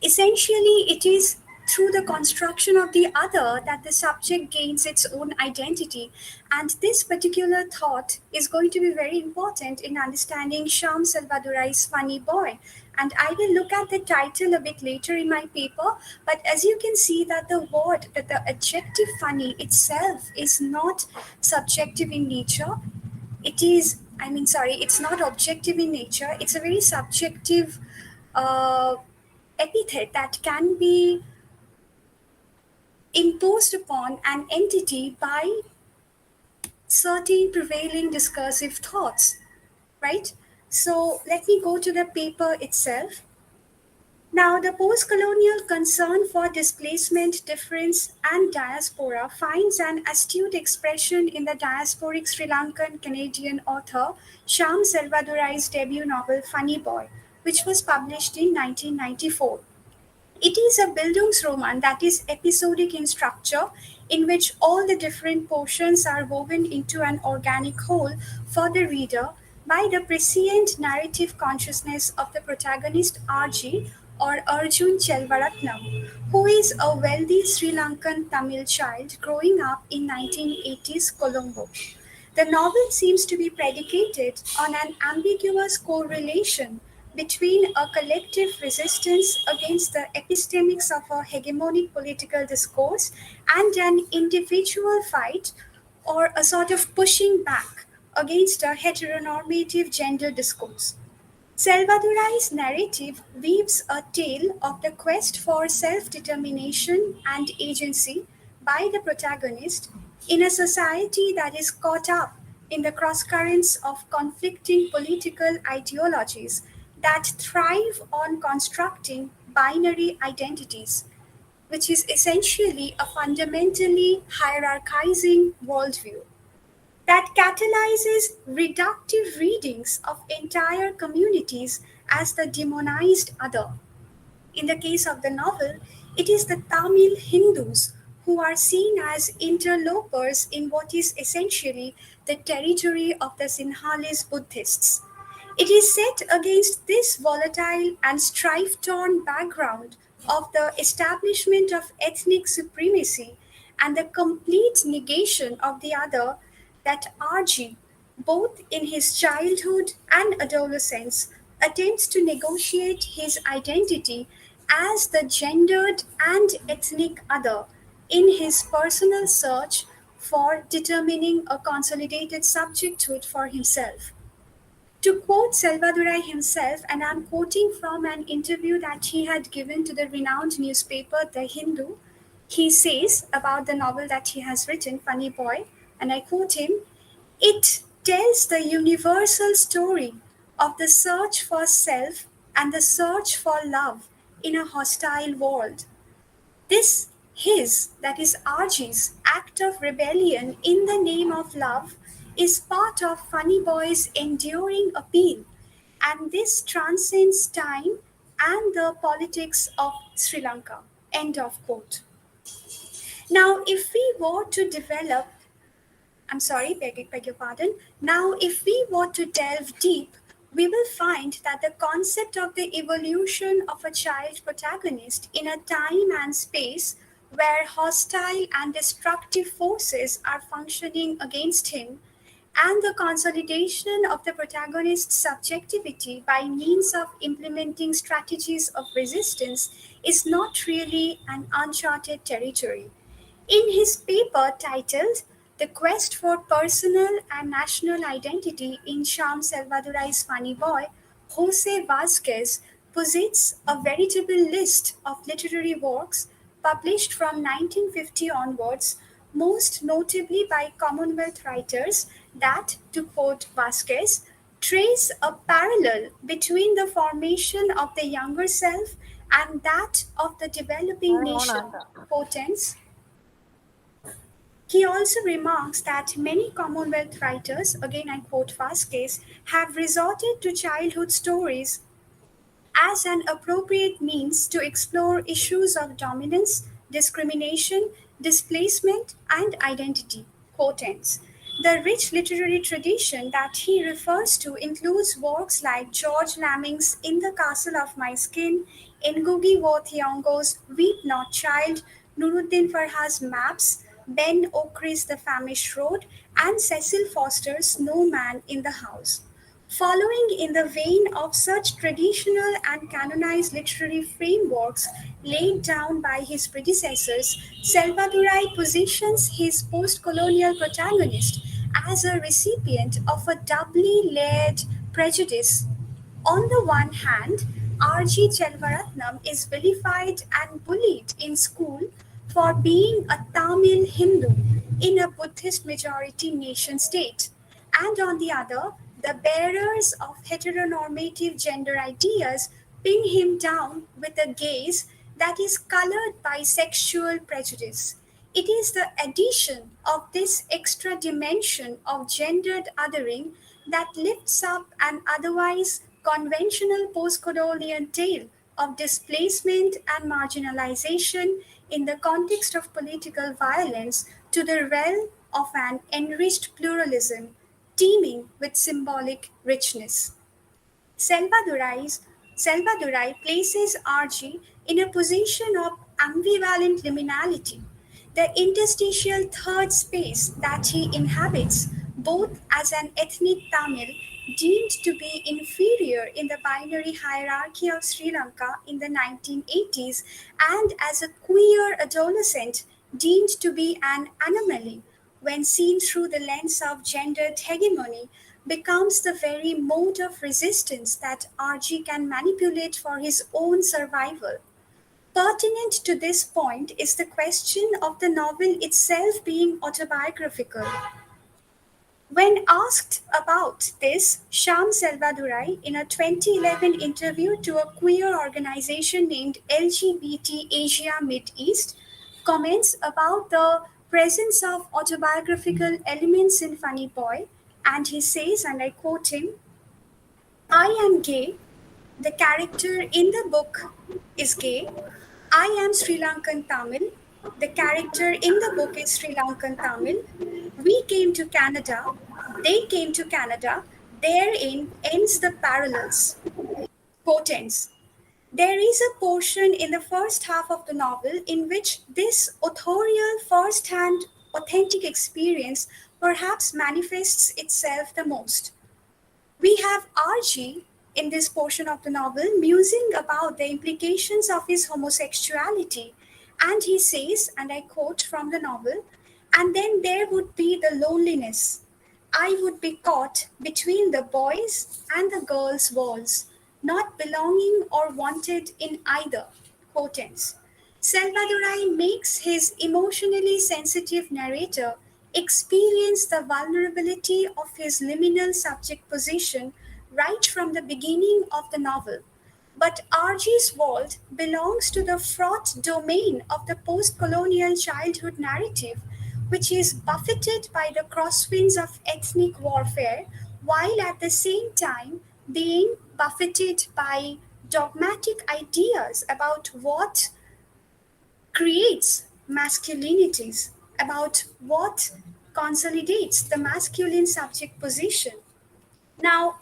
essentially, it is through the construction of the other that the subject gains its own identity. And this particular thought is going to be very important in understanding Sham Salvadorai's Funny Boy. And I will look at the title a bit later in my paper. But as you can see, that the word, that the adjective funny itself is not subjective in nature. It's not objective in nature. It's a very subjective uh, epithet that can be imposed upon an entity by certain prevailing discursive thoughts, right? So let me go to the paper itself. Now, the post-colonial concern for displacement, difference, and diaspora finds an astute expression in the diasporic Sri Lankan Canadian author Sham Selvadurai's debut novel Funny Boy, which was published in 1994. It is a Bildungsroman that is episodic in structure, in which all the different portions are woven into an organic whole for the reader by the prescient narrative consciousness of the protagonist RG or Arjun Chelvaratnam, who is a wealthy Sri Lankan Tamil child growing up in 1980s Colombo. The novel seems to be predicated on an ambiguous correlation between a collective resistance against the epistemics of a hegemonic political discourse and an individual fight or a sort of pushing back against a heteronormative gender discourse. Selvadurai's narrative weaves a tale of the quest for self-determination and agency by the protagonist in a society that is caught up in the crosscurrents of conflicting political ideologies that thrive on constructing binary identities, which is essentially a fundamentally hierarchizing worldview that catalyzes reductive readings of entire communities as the demonized other. In the case of the novel, it is the Tamil Hindus who are seen as interlopers in what is essentially the territory of the Sinhalese Buddhists. It is set against this volatile and strife torn background of the establishment of ethnic supremacy and the complete negation of the other that RG, both in his childhood and adolescence, attempts to negotiate his identity as the gendered and ethnic other in his personal search for determining a consolidated subjecthood for himself. To quote Selvadurai himself, and I'm quoting from an interview that he had given to the renowned newspaper The Hindu, he says about the novel that he has written, Funny Boy, and I quote him, "It tells the universal story of the search for self and the search for love in a hostile world. This that is Archie's, act of rebellion in the name of love is part of Funny Boy's enduring appeal, and this transcends time and the politics of Sri Lanka." End of quote. Now, if we were to develop, beg your pardon. Now, if we were to delve deep, we will find that the concept of the evolution of a child protagonist in a time and space where hostile and destructive forces are functioning against him, and the consolidation of the protagonist's subjectivity by means of implementing strategies of resistance is not really an uncharted territory. In his paper titled The Quest for Personal and National Identity in Sham Selvadurai's Funny Boy, Jose Vasquez posits a veritable list of literary works published from 1950 onwards, most notably by Commonwealth writers that, to quote Vasquez, trace a parallel between the formation of the younger self and that of the developing nation potence. He also remarks that many Commonwealth writers, again I quote Vasquez, have resorted to childhood stories as an appropriate means to explore issues of dominance, discrimination, displacement, and identity. Quote ends. The rich literary tradition that he refers to includes works like George Lamming's In the Castle of My Skin, Ngugi Wa Thiong'o's Weep Not Child, Nuruddin Farha's Maps, Ben Okri's The Famished Road, and Cecil Foster's No Man in the House. Following in the vein of such traditional and canonized literary frameworks laid down by his predecessors, Salvadorai positions his post colonial protagonist as a recipient of a doubly layered prejudice. On the one hand, R.G. Chelvaratnam is vilified and bullied in school for being a Tamil Hindu in a Buddhist majority nation state, and on the other, the bearers of heteronormative gender ideas pin him down with a gaze that is colored by sexual prejudice. It is the addition of this extra dimension of gendered othering that lifts up an otherwise conventional post-colonial tale of displacement and marginalization in the context of political violence to the realm of an enriched pluralism teeming with symbolic richness. Salvadorai places RG in a position of ambivalent liminality, the interstitial third space that he inhabits, both as an ethnic Tamil deemed to be inferior in the binary hierarchy of Sri Lanka in the 1980s, and as a queer adolescent deemed to be an anomaly when seen through the lens of gendered hegemony, becomes the very mode of resistance that RG can manipulate for his own survival. Pertinent to this point is the question of the novel itself being autobiographical. When asked about this, Sham Salvadorai, in a 2011 interview to a queer organization named LGBT Asia Mid East, comments about the presence of autobiographical elements in Funny Boy, and he says, and I quote him, I am gay. The character in the book is gay. I am Sri Lankan Tamil. The character in the book is Sri Lankan Tamil. We came to Canada. They came to Canada. Therein ends the parallels. Quote ends. There is a portion in the first half of the novel in which this authorial, first hand, authentic experience perhaps manifests itself the most. We have RG in this portion of the novel musing about the implications of his homosexuality. And he says, and I quote from the novel, and then there would be the loneliness. I would be caught between the boys and the girls' walls, not belonging or wanted in either. Quote ends. Salvadorai makes his emotionally sensitive narrator experience the vulnerability of his liminal subject position right from the beginning of the novel. But R.G.'s world belongs to the fraught domain of the post colonial childhood narrative, which is buffeted by the crosswinds of ethnic warfare, while at the same time being buffeted by dogmatic ideas about what creates masculinities, about what consolidates the masculine subject position. Now,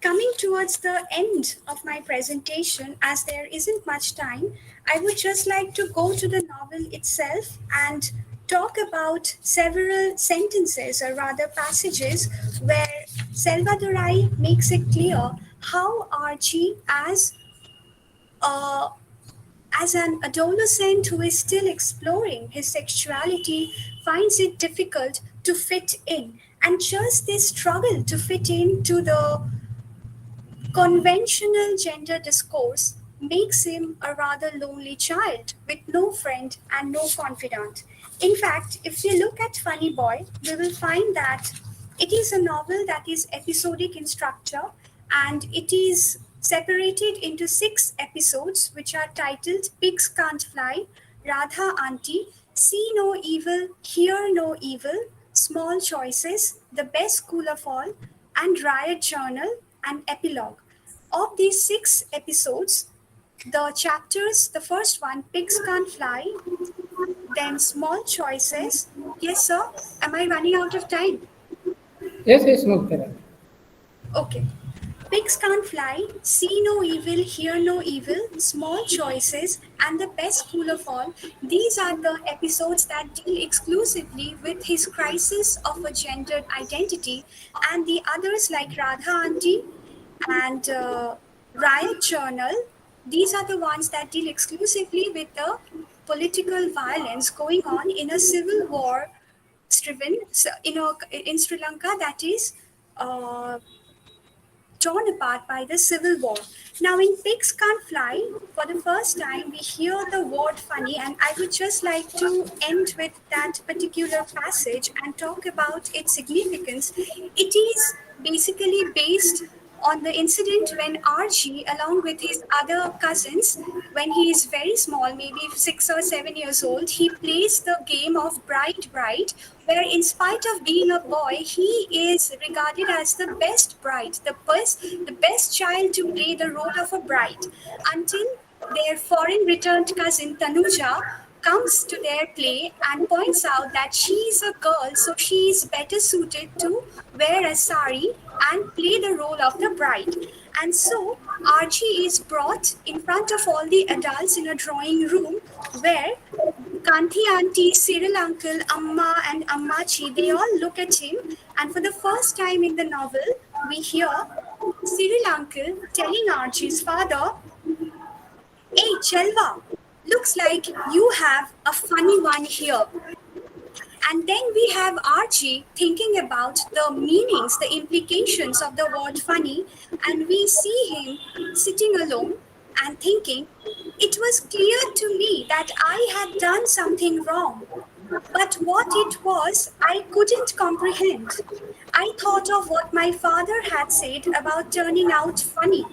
coming towards the end of my presentation, as there isn't much time, I would just like to go to the novel itself and talk about several sentences, or rather passages, where Salvadorai makes it clear how Archie, a as an adolescent who is still exploring his sexuality, finds it difficult to fit in. And just this struggle to fit into the conventional gender discourse makes him a rather lonely child with no friend and no confidant. In fact, if we look at Funny Boy, we will find that it is a novel that is episodic in structure, and it is separated into 6 episodes which are titled Pigs Can't Fly, Radha Auntie, See No Evil, Hear No Evil, Small Choices, The Best School of All, and Riot Journal and Epilogue. Of these 6 episodes, the chapters, the first one, Pigs Can't Fly, then small choices. Yes, sir. Am I running out of time?
Yes, no, correct.
Okay. Pigs can't fly, see no evil, hear no evil, small choices, and the best school of all. These are the episodes that deal exclusively with his crisis of a gendered identity, and the others like Radha Auntie and Riot Journal. These are the ones that deal exclusively with the political violence going on in a civil war striven in Sri Lanka that is uh, torn apart by the civil war. Now, in Pigs Can't Fly, for the first time, we hear the word funny, and I would just like to end with that particular passage and talk about its significance. It is basically based on the incident when RG, along with his other cousins, when he is very small, maybe 6 or 7 years old, he plays the game of Bride Bride, where in spite of being a boy, he is regarded as the best bride, the best child to play the role of a bride, until their foreign returned cousin Tanuja comes to their play and points out that she is a girl, so she is better suited to wear a sari and play the role of the bride. And so Archie is brought in front of all the adults in a drawing room where Kanti auntie, Cyril uncle, Amma and Ammachi, they all look at him, and for the first time in the novel, we hear Cyril uncle telling Archie's father, "Hey Chelva, looks like you have a funny one here." And then we have Archie thinking about the meanings, the implications of the word funny, and we see him sitting alone and thinking, "It was clear to me that I had done something wrong, but what it was, I couldn't comprehend. I thought of what my father had said about turning out funny.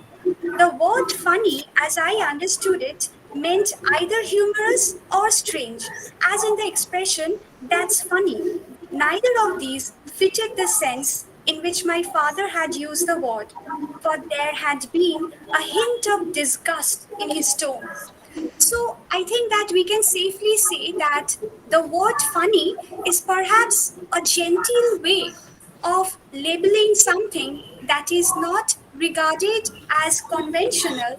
The word funny, as I understood it, meant either humorous or strange, as in the expression, 'that's funny.' Neither of these fitted the sense in which my father had used the word, for there had been a hint of disgust in his tone. So I think that we can safely say that the word funny is perhaps a genteel way of labeling something that is not regarded as conventional,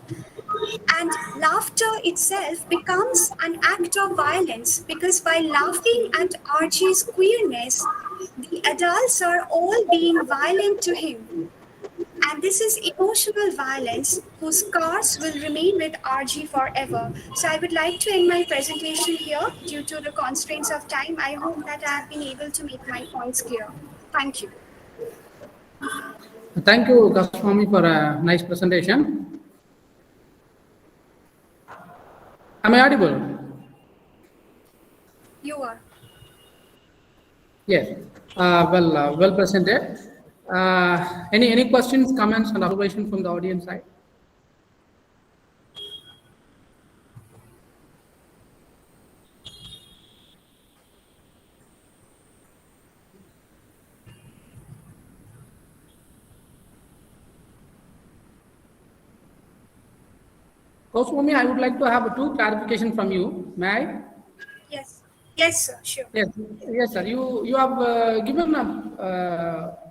and laughter itself becomes an act of violence because by laughing at Archie's queerness, the adults are all being violent to him. And this is emotional violence whose scars will remain with RG forever. So I would like to end my presentation here due to the constraints of time. I hope that I have been able to make my points clear. Thank you.
Thank you, Goswami, for a nice presentation. Am I audible?
You are.
Yes. Well presented. Any questions, comments, and observations from the audience side? Goswami, I would like to have two clarification from you. May I?
Yes. Yes, sir. Sure.
Yes, sir. You have given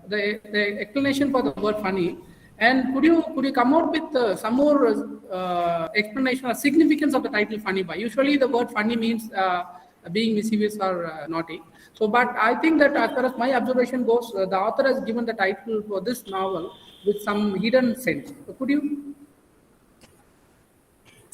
the explanation for the word funny, and could you come out with some more explanation or significance of the title funny by? Usually, the word funny means being mischievous or naughty. So, but I think that as far as my observation goes, the author has given the title for this novel with some hidden sense. Could you?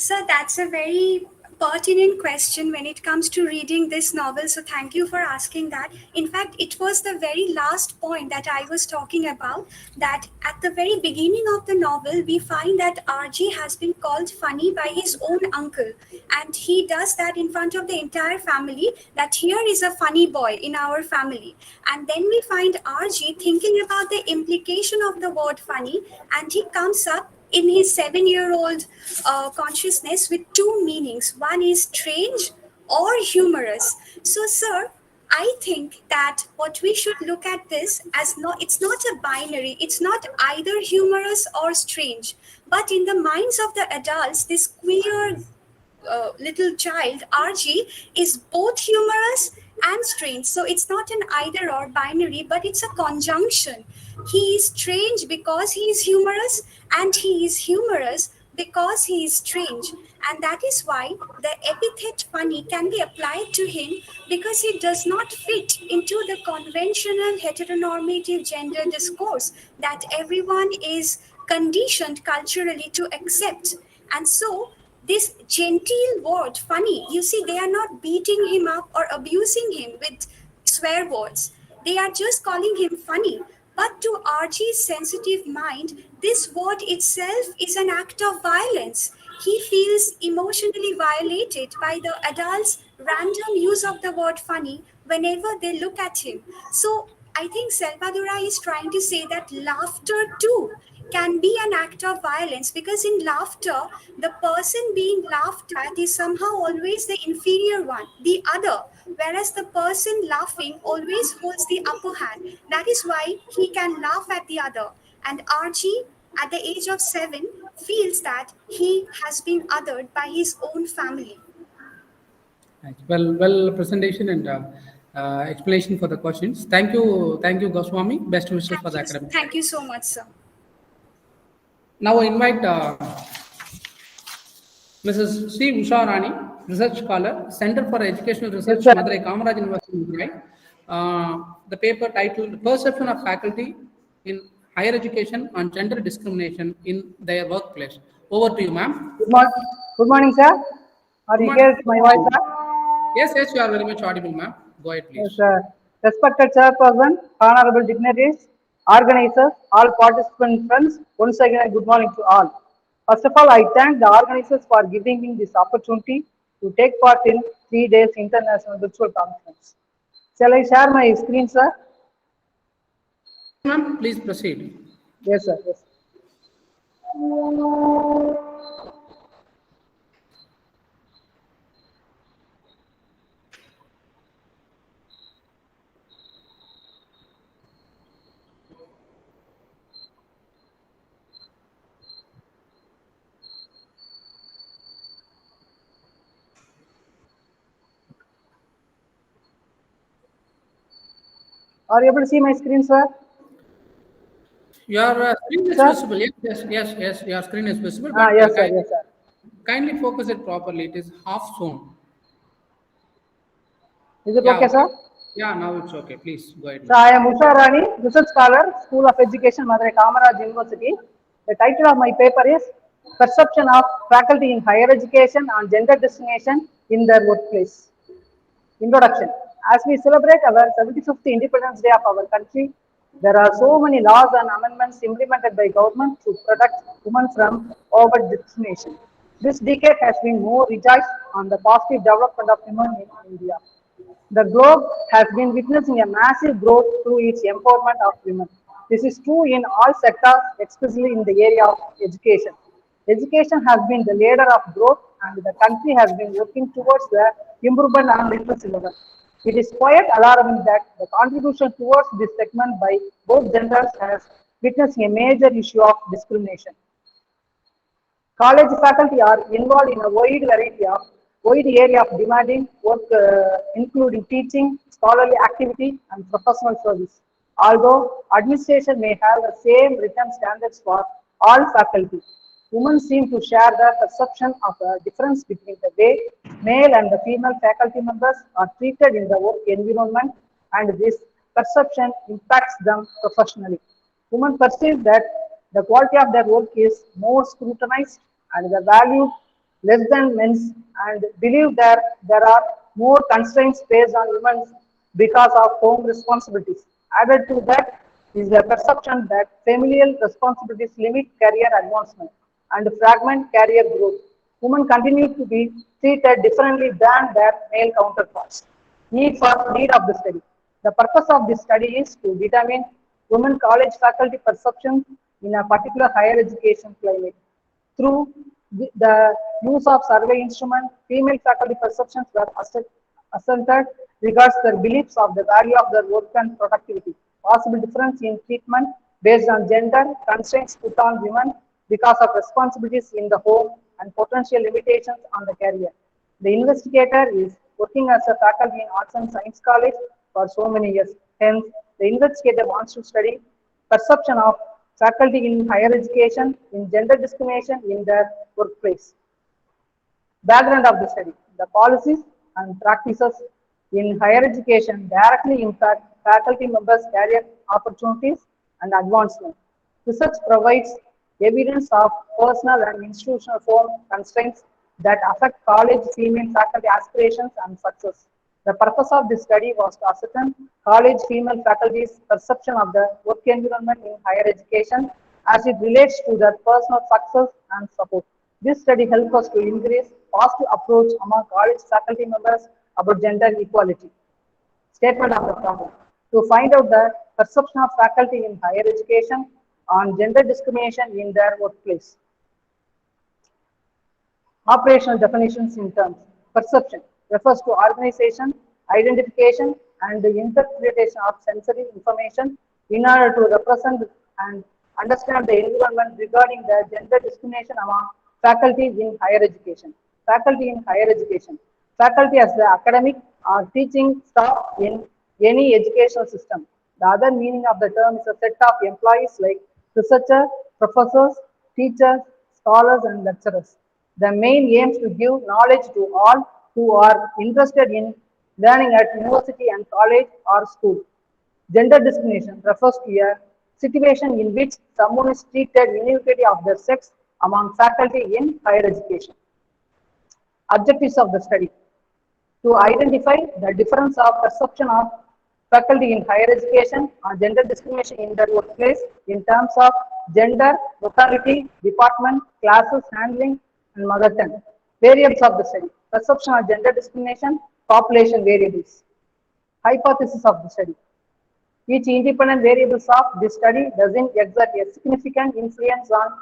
So that's a very pertinent question when it comes to reading this novel. So thank you for asking that. In fact, it was the very last point that I was talking about, that at the very beginning of the novel, we find that RG has been called funny by his own uncle. And he does that in front of the entire family, that here is a funny boy in our family. And then we find RG thinking about the implication of the word funny, and he comes up in his 7-year-old consciousness with two meanings. One is strange or humorous. So, sir, I think that what we should look at this as it's not a binary. It's not either humorous or strange. But in the minds of the adults, this queer little child, RG, is both humorous and strange. So it's not an either or binary, but it's a conjunction. He is strange because he is humorous, and he is humorous because he is strange. And that is why the epithet funny can be applied to him, because he does not fit into the conventional heteronormative gender discourse that everyone is conditioned culturally to accept. And so, this genteel word, funny, you see, they are not beating him up or abusing him with swear words. They are just calling him funny. But to RG's sensitive mind, this word itself is an act of violence. He feels emotionally violated by the adults' random use of the word funny whenever they look at him. So I think Salvadora is trying to say that laughter too can be an act of violence, because in laughter, the person being laughed at is somehow always the inferior one, the other, whereas the person laughing always holds the upper hand. That is why he can laugh at the other. And RG, at the age of 7, feels that he has been othered by his own family.
Thanks. Well, presentation and explanation for the questions. Thank you, Goswami. Best wishes for the academic.
Thank you so much, sir.
Now I invite Mrs. C. Usha Rani, Research Scholar, Center for Educational Research, Madurai Kamaraj University, Madurai. The paper titled Perception of Faculty in Higher Education on Gender Discrimination in Their Workplace. Over to you, ma'am.
Good morning, sir. Are you hear my voice, sir?
Yes, you are very much audible, ma'am. Go ahead, please.
Yes, sir. Respected chairperson, honorable dignitaries, organizers, all participant friends, once again, good morning to all. First of all, I thank the organizers for giving me this opportunity to take part in 3 days international virtual conference. Shall I share my screen, sir?
Ma'am, please proceed.
Yes, sir. Yes. Are you able to see my screen, sir?
Your screen is
Sir?
visible. Yes. Your screen is visible.
Ah,
But
yes, sir. Yes, sir.
kindly focus it properly. It is half zone.
Is it
Yeah.
okay, sir?
Yeah. Now it's okay. Please go ahead.
So I am Usha Rani, Research Scholar, School of Education, Madurai Kamaraj University. The title of my paper is Perception of Faculty in Higher Education on Gender Discrimination in Their Workplace. Introduction. As we celebrate our 75th Independence Day of our country, there are so many laws and amendments implemented by government to protect women from overt discrimination. This decade has been more rejoiced on the positive development of women in India. The globe has been witnessing a massive growth through its empowerment of women. This is true in all sectors, especially in the area of education. Education has been the leader of growth, and the country has been working towards the improvement on literacy level. It is quite alarming that the contribution towards this segment by both genders has witnessed a major issue of discrimination. College faculty are involved in a wide area of demanding work, including teaching, scholarly activity, and professional service. Although administration may have the same written standards for all faculty, women seem to share the perception of a difference between the way male and the female faculty members are treated in the work environment, and this perception impacts them professionally. Women perceive that the quality of their work is more scrutinized and the value less than men's, and believe that there are more constraints placed on women because of home responsibilities. Added to that is the perception that familial responsibilities limit career advancement and fragment career growth. Women continue to be treated differently than their male counterparts. Need of the study. The purpose of this study is to determine women college faculty perception in a particular higher education climate. Through the use of survey instrument, female faculty perceptions were asserted regards their beliefs of the value of their work and productivity. Possible difference in treatment based on gender, constraints put on women, because of responsibilities in the home and potential limitations on the career. The investigator is working as a faculty in Arts and Science College for so many years. Hence, the investigator wants to study perception of faculty in higher education in gender discrimination in their workplace. Background of the study. The policies and practices in higher education directly impact faculty members' career opportunities and advancement. Research provides evidence of personal and institutional form constraints that affect college female faculty aspirations and success. The purpose of this study was to ascertain college female faculty's perception of the work environment in higher education as it relates to their personal success and support. This study helps us to increase positive approach among college faculty members about gender equality. Statement of the problem. To find out the perception of faculty in higher education on gender discrimination in their workplace. Operational definitions in terms. Perception refers to organization, identification, and the interpretation of sensory information in order to represent and understand the environment regarding the gender discrimination among faculty in higher education. Faculty in higher education. Faculty as the academic or teaching staff in any educational system. The other meaning of the term is a set of employees like researchers, professors, teachers, scholars, and lecturers. The main aims to give knowledge to all who are interested in learning at university and college or school. Gender discrimination refers to a situation in which someone is treated inequity of their sex among faculty in higher education. Objectives of the study. To identify the difference of perception of faculty in higher education on gender discrimination in their workplace in terms of gender, locality, department, classes, handling, and mother tongue. Variables of the study. Perception of gender discrimination, population variables. Hypothesis of the study. Each independent variables of this study doesn't exert a significant influence on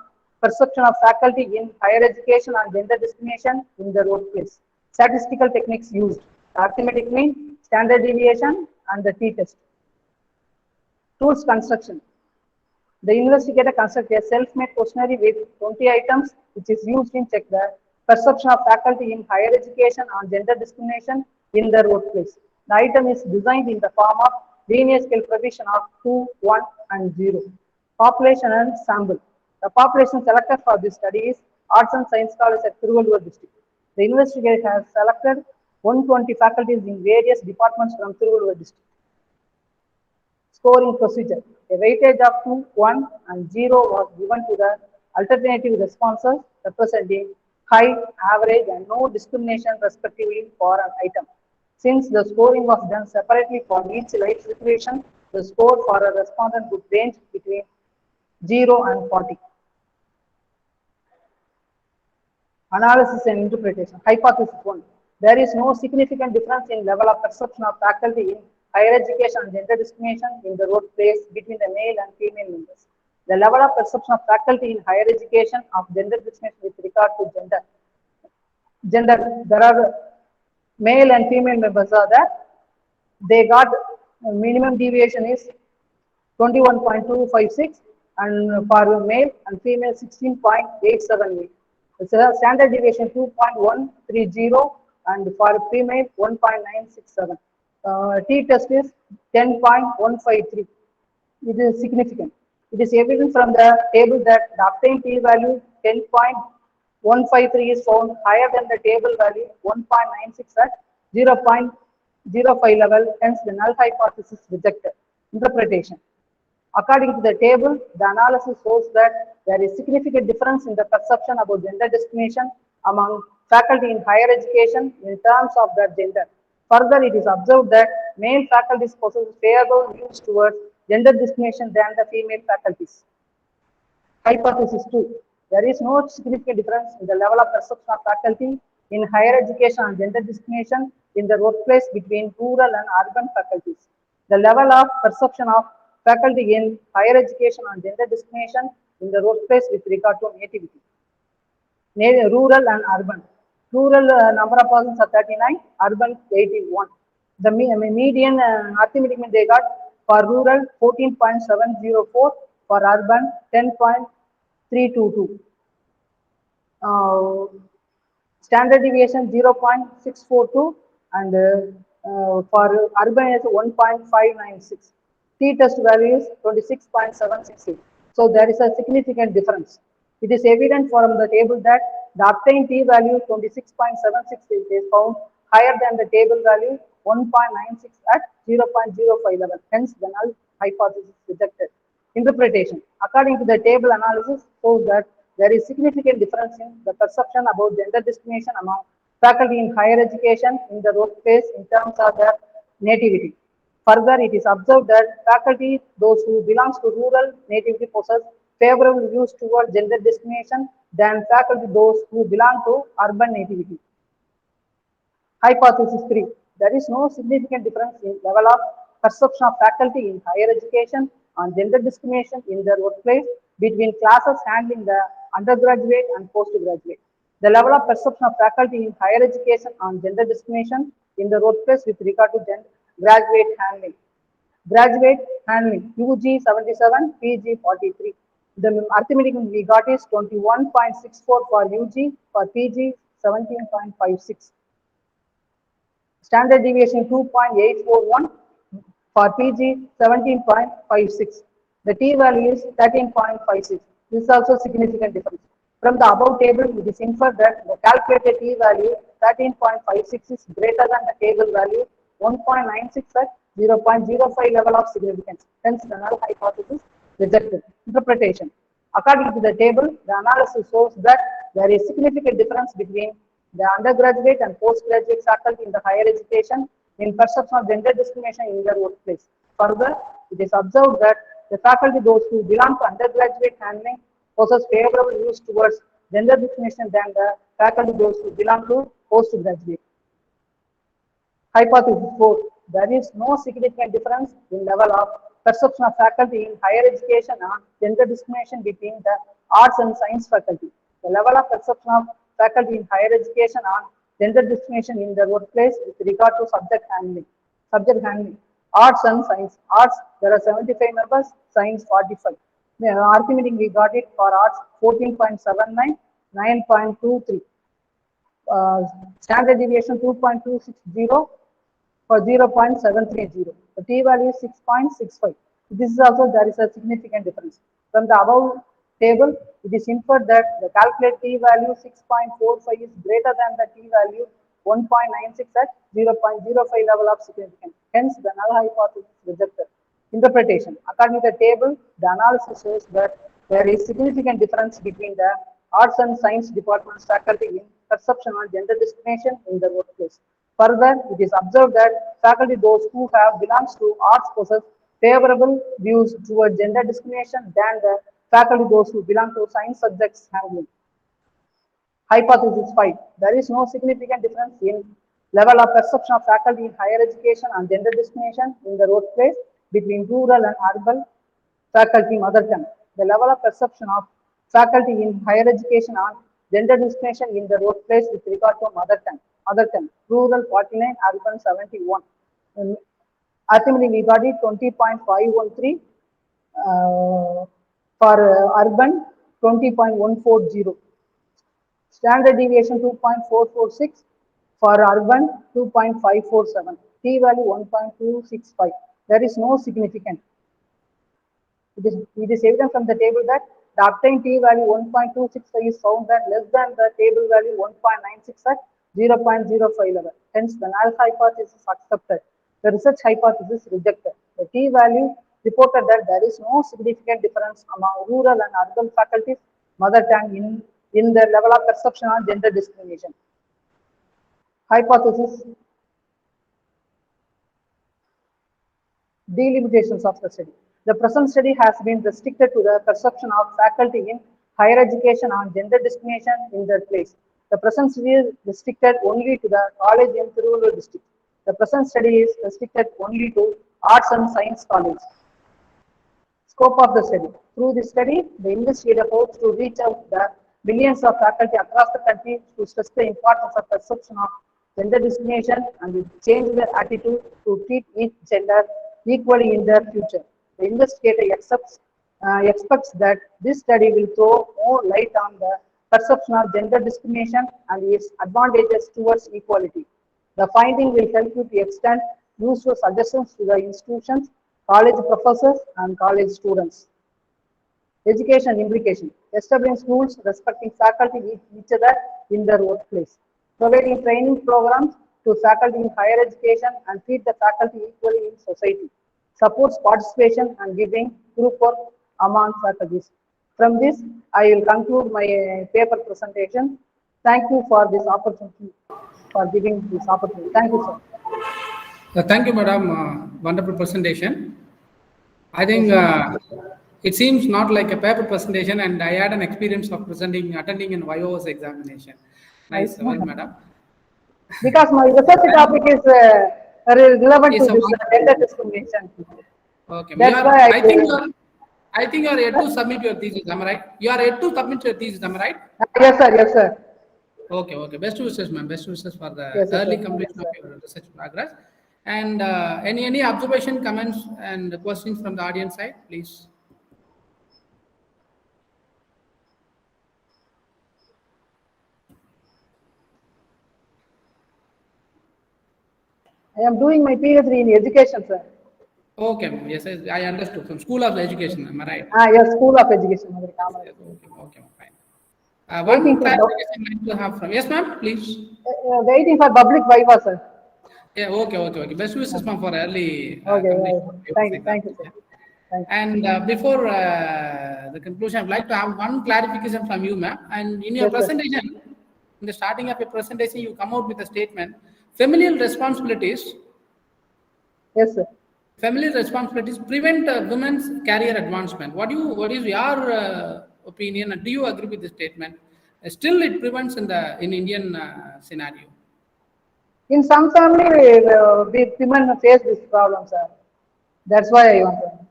perception of faculty in higher education on gender discrimination in their workplace. Statistical techniques used. Arithmetic mean, standard deviation, and the t-test. Tools construction. The investigator constructs a self-made questionnaire with 20 items, which is used in check the perception of faculty in higher education on gender discrimination in their workplace. The item is designed in the form of linear scale provision of 2, 1, and 0. Population and sample. The population selected for this study is Arts and Science College at Tiruvallur district. The investigator has selected 120 faculties in various departments from Tiruvallur district. Scoring procedure. A weightage of 2, 1, and 0 was given to the alternative responses representing high, average, and no discrimination respectively for an item. Since the scoring was done separately for each life situation, the score for a respondent would range between 0 and 40. Analysis and interpretation. Hypothesis 1. There is no significant difference in level of perception of faculty in higher education and gender discrimination in the workplace between the male and female members. The level of perception of faculty in higher education of gender discrimination with regard to gender, there are male and female members are there. They got minimum deviation is 21.256 and for male and female 16.878. It's a standard deviation 2.130 and for female 1.967. T-test is 10.153. It is significant. It is evident from the table that the obtained t-value 10.153 is found higher than the table value 1.96 at 0.05 level, hence the null hypothesis rejected. Interpretation. According to the table, the analysis shows that there is significant difference in the perception about gender discrimination among faculty in higher education in terms of their gender. Further, it is observed that male faculties possess favorable views towards gender discrimination than the female faculties. Hypothesis 2. There is no significant difference in the level of perception of faculty in higher education on gender discrimination in the workplace between rural and urban faculties. The level of perception of faculty in higher education on gender discrimination in the workplace with regard to nativity. Rural and urban. Rural number of persons are 39, urban 81. The median arithmetic mean they got for rural 14.704, for urban 322. Standard deviation 0.642 and for urban is 1.596. T-test value is 26.768. So there is a significant difference. It is evident from the table that the obtained T value 26.76 is found higher than the table value 1.96 at 0.0511. Hence, the null hypothesis rejected. Interpretation. According to the table analysis shows that there is significant difference in the perception about gender discrimination among faculty in higher education in the workplace in terms of their nativity. Further, it is observed that faculty, those who belongs to rural nativity possess favorable views toward gender discrimination than faculty those who belong to urban nativity. Hypothesis 3. There is no significant difference in level of perception of faculty in higher education on gender discrimination in their workplace between classes handling the undergraduate and postgraduate. The level of perception of faculty in higher education on gender discrimination in the workplace with regard to graduate handling. Graduate handling UG 77, PG 43. The arithmetic we got is 21.64 for UG, for PG 17.56. Standard deviation 2.841 for PG 17.56. The T value is 13.56. This is also significant difference. From the above table, it is inferred that the calculated T value 13.56 is greater than the table value 1.96 at 0.05 level of significance. Hence, the null hypothesis rejected. Interpretation. According to the table, the analysis shows that there is significant difference between the undergraduate and postgraduate faculty in the higher education in perception of gender discrimination in their workplace. Further, it is observed that the faculty, those who belong to undergraduate handling, possess favorable views towards gender discrimination than the faculty, those who belong to postgraduate. Hypothesis 4. There is no significant difference in level of perception of faculty in higher education on gender discrimination between the arts and science faculty. The level of perception of faculty in higher education on gender discrimination in their workplace with regard to subject handling. Subject handling. Arts and science. Arts, there are 75 members, science 45. The arithmetic we got it for arts 14.79, 9.23. Standard deviation 2.260 for 0.730. The T value is 6.65. This is also there is a significant difference. From the above table, it is inferred that the calculated T value 6.45 is greater than the T value 1.96 at 0.05 level of significance. Hence, the null hypothesis rejected. Interpretation. According to the table, the analysis shows that there is significant difference between the arts and science department's faculty in perception on gender discrimination in the workplace. Further, it is observed that faculty, those who have belongs to arts, possess favorable views toward gender discrimination than the faculty, those who belong to science subjects handling. Hypothesis 5. There is no significant difference in level of perception of faculty in higher education on gender discrimination in the workplace between rural and urban faculty mother tongue. The level of perception of faculty in higher education on gender discrimination in the workplace with regard to mother tongue, rural 49, urban 71. Ultimately, we got it 20.513 for urban 20.140. Standard deviation 2.446 for urban 2.547. T value 1.265. There is no significant. It is evident from the table that the obtained T value 1.265 is found that less than the table value 1.96 at 0.05 level. Hence, the null hypothesis accepted. The research hypothesis rejected. The T value reported that there is no significant difference among rural and urban faculties mother tongue in their level of perception on gender discrimination. Hypothesis. Delimitations of the study. The present study has been restricted to the perception of faculty in higher education on gender discrimination in their place. The present study is restricted only to the college in Tiruvallur district. The present study is restricted only to arts and science college. Scope of the study. Through this study, the investigator hopes to reach out the millions of faculty across the country to stress the importance of perception of gender discrimination and change their attitude to treat each gender equally in their future. The investigator accepts expects that this study will throw more light on the perception of gender discrimination and its advantages towards equality. The finding will help you to extend useful suggestions to the institutions, college professors, and college students. Education implication. Establishing schools respecting faculty with each other in their workplace. Providing training programs to faculty in higher education and treat the faculty equally in society. Supports participation and giving group work among faculties. From this, I will conclude my paper presentation. Thank you for this opportunity, for giving this opportunity. Thank you, sir.
Thank you, madam. Wonderful presentation. I think it seems not like a paper presentation, and I had an experience of attending an YOS examination. Nice, well, madam.
Because my research topic is relevant to this gender discrimination.
Okay,
That's why
I think you are yet to submit your thesis. Am I right? You are yet to submit your thesis. Am I right?
Yes, sir. Yes, sir.
Okay. Best wishes, ma'am. Best wishes for the
Yes,
early
sir.
completion of your research progress. And any observation, comments, and questions from the audience side, please.
I am doing my PhD in education, sir.
Okay, ma'am. Yes, I understood. From School of Education, am I right?
Yes, School of Education.
Yes, okay, fine. One clarification I need to have from. Yes, ma'am, please.
Waiting for public viva, sir.
Yeah, okay. Best wishes, ma'am, for early
Okay, thank you, sir.
And before the conclusion, I'd like to have one clarification from you, ma'am. And in your presentation, in the starting of your presentation, you come out with a statement: familial responsibilities.
Yes, sir.
Familial responsibilities prevent women's career advancement. What is your opinion, and do you agree with this statement? Still, it prevents in Indian scenario.
In some family, women face this problem, sir. That's why I want to.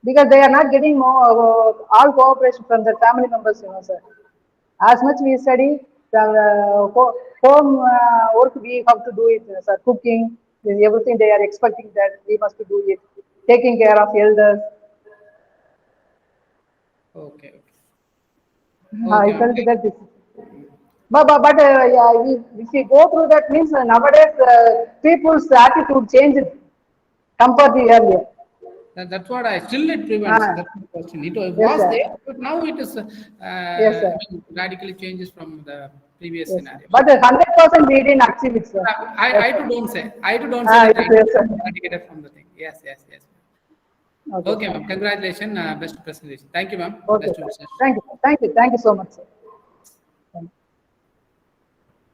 Because they are not getting more all cooperation from their family members, sir. As much we study, the home work we have to do it, sir. Cooking, everything they are expecting that we must do it. Taking care of elders.
Okay.
I felt that. But if we go through that, means nowadays people's attitude changed compared to earlier.
That's what it prevents. That's the question. It was there, but now it is radically changes from the previous scenario.
But 100% we didn't achieve it, sir.
I too don't say that eradicated from the thing. Yes. Okay, ma'am. Congratulations. Best presentation. Thank you, ma'am.
Okay, thank you so much, sir.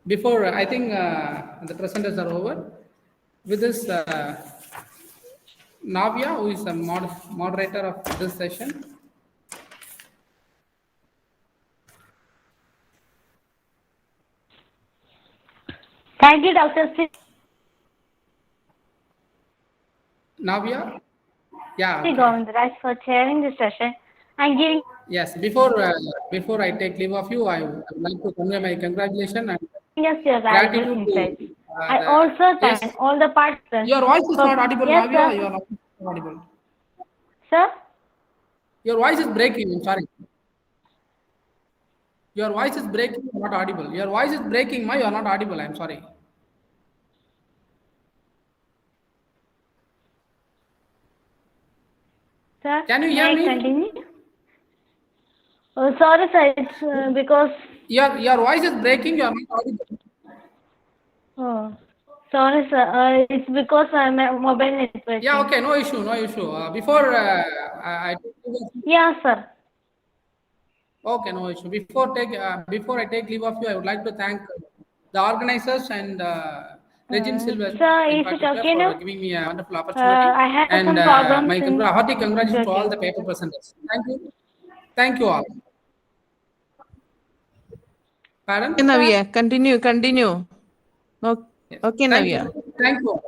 Before, I think the presenters are over. With this, Navya, who is the moderator of this session.
Thank you, Dr.
Navya? Yeah.
Govindaraj for chairing this session and giving.
Yes, before I take leave of you, I would like to convey my congratulations and gratitude to.
I also thank all the participants.
Your voice is not audible,
yes,
Navya. You are not audible.
Sir?
Your voice is breaking. I'm sorry. Your voice is breaking. Not audible. Your voice is breaking. You are not audible. I'm sorry.
Sir,
can you hear me?
Continue? Oh, sorry, sir. It's because
your voice is breaking. You are not audible.
Oh, sorry, sir. It's because my mobile network.
Yeah. Okay. No issue. Before I.
Yeah, sir.
Okay. No issue. Before I take leave of you, I would like to thank the organizers and Regine Silver for giving me a wonderful opportunity.
I had some problems.
My hearty congratulations to all the paper presenters. Thank you. Thank you all. Pardon?
Okay, Navya, continue. Okay, Navya.
Thank you.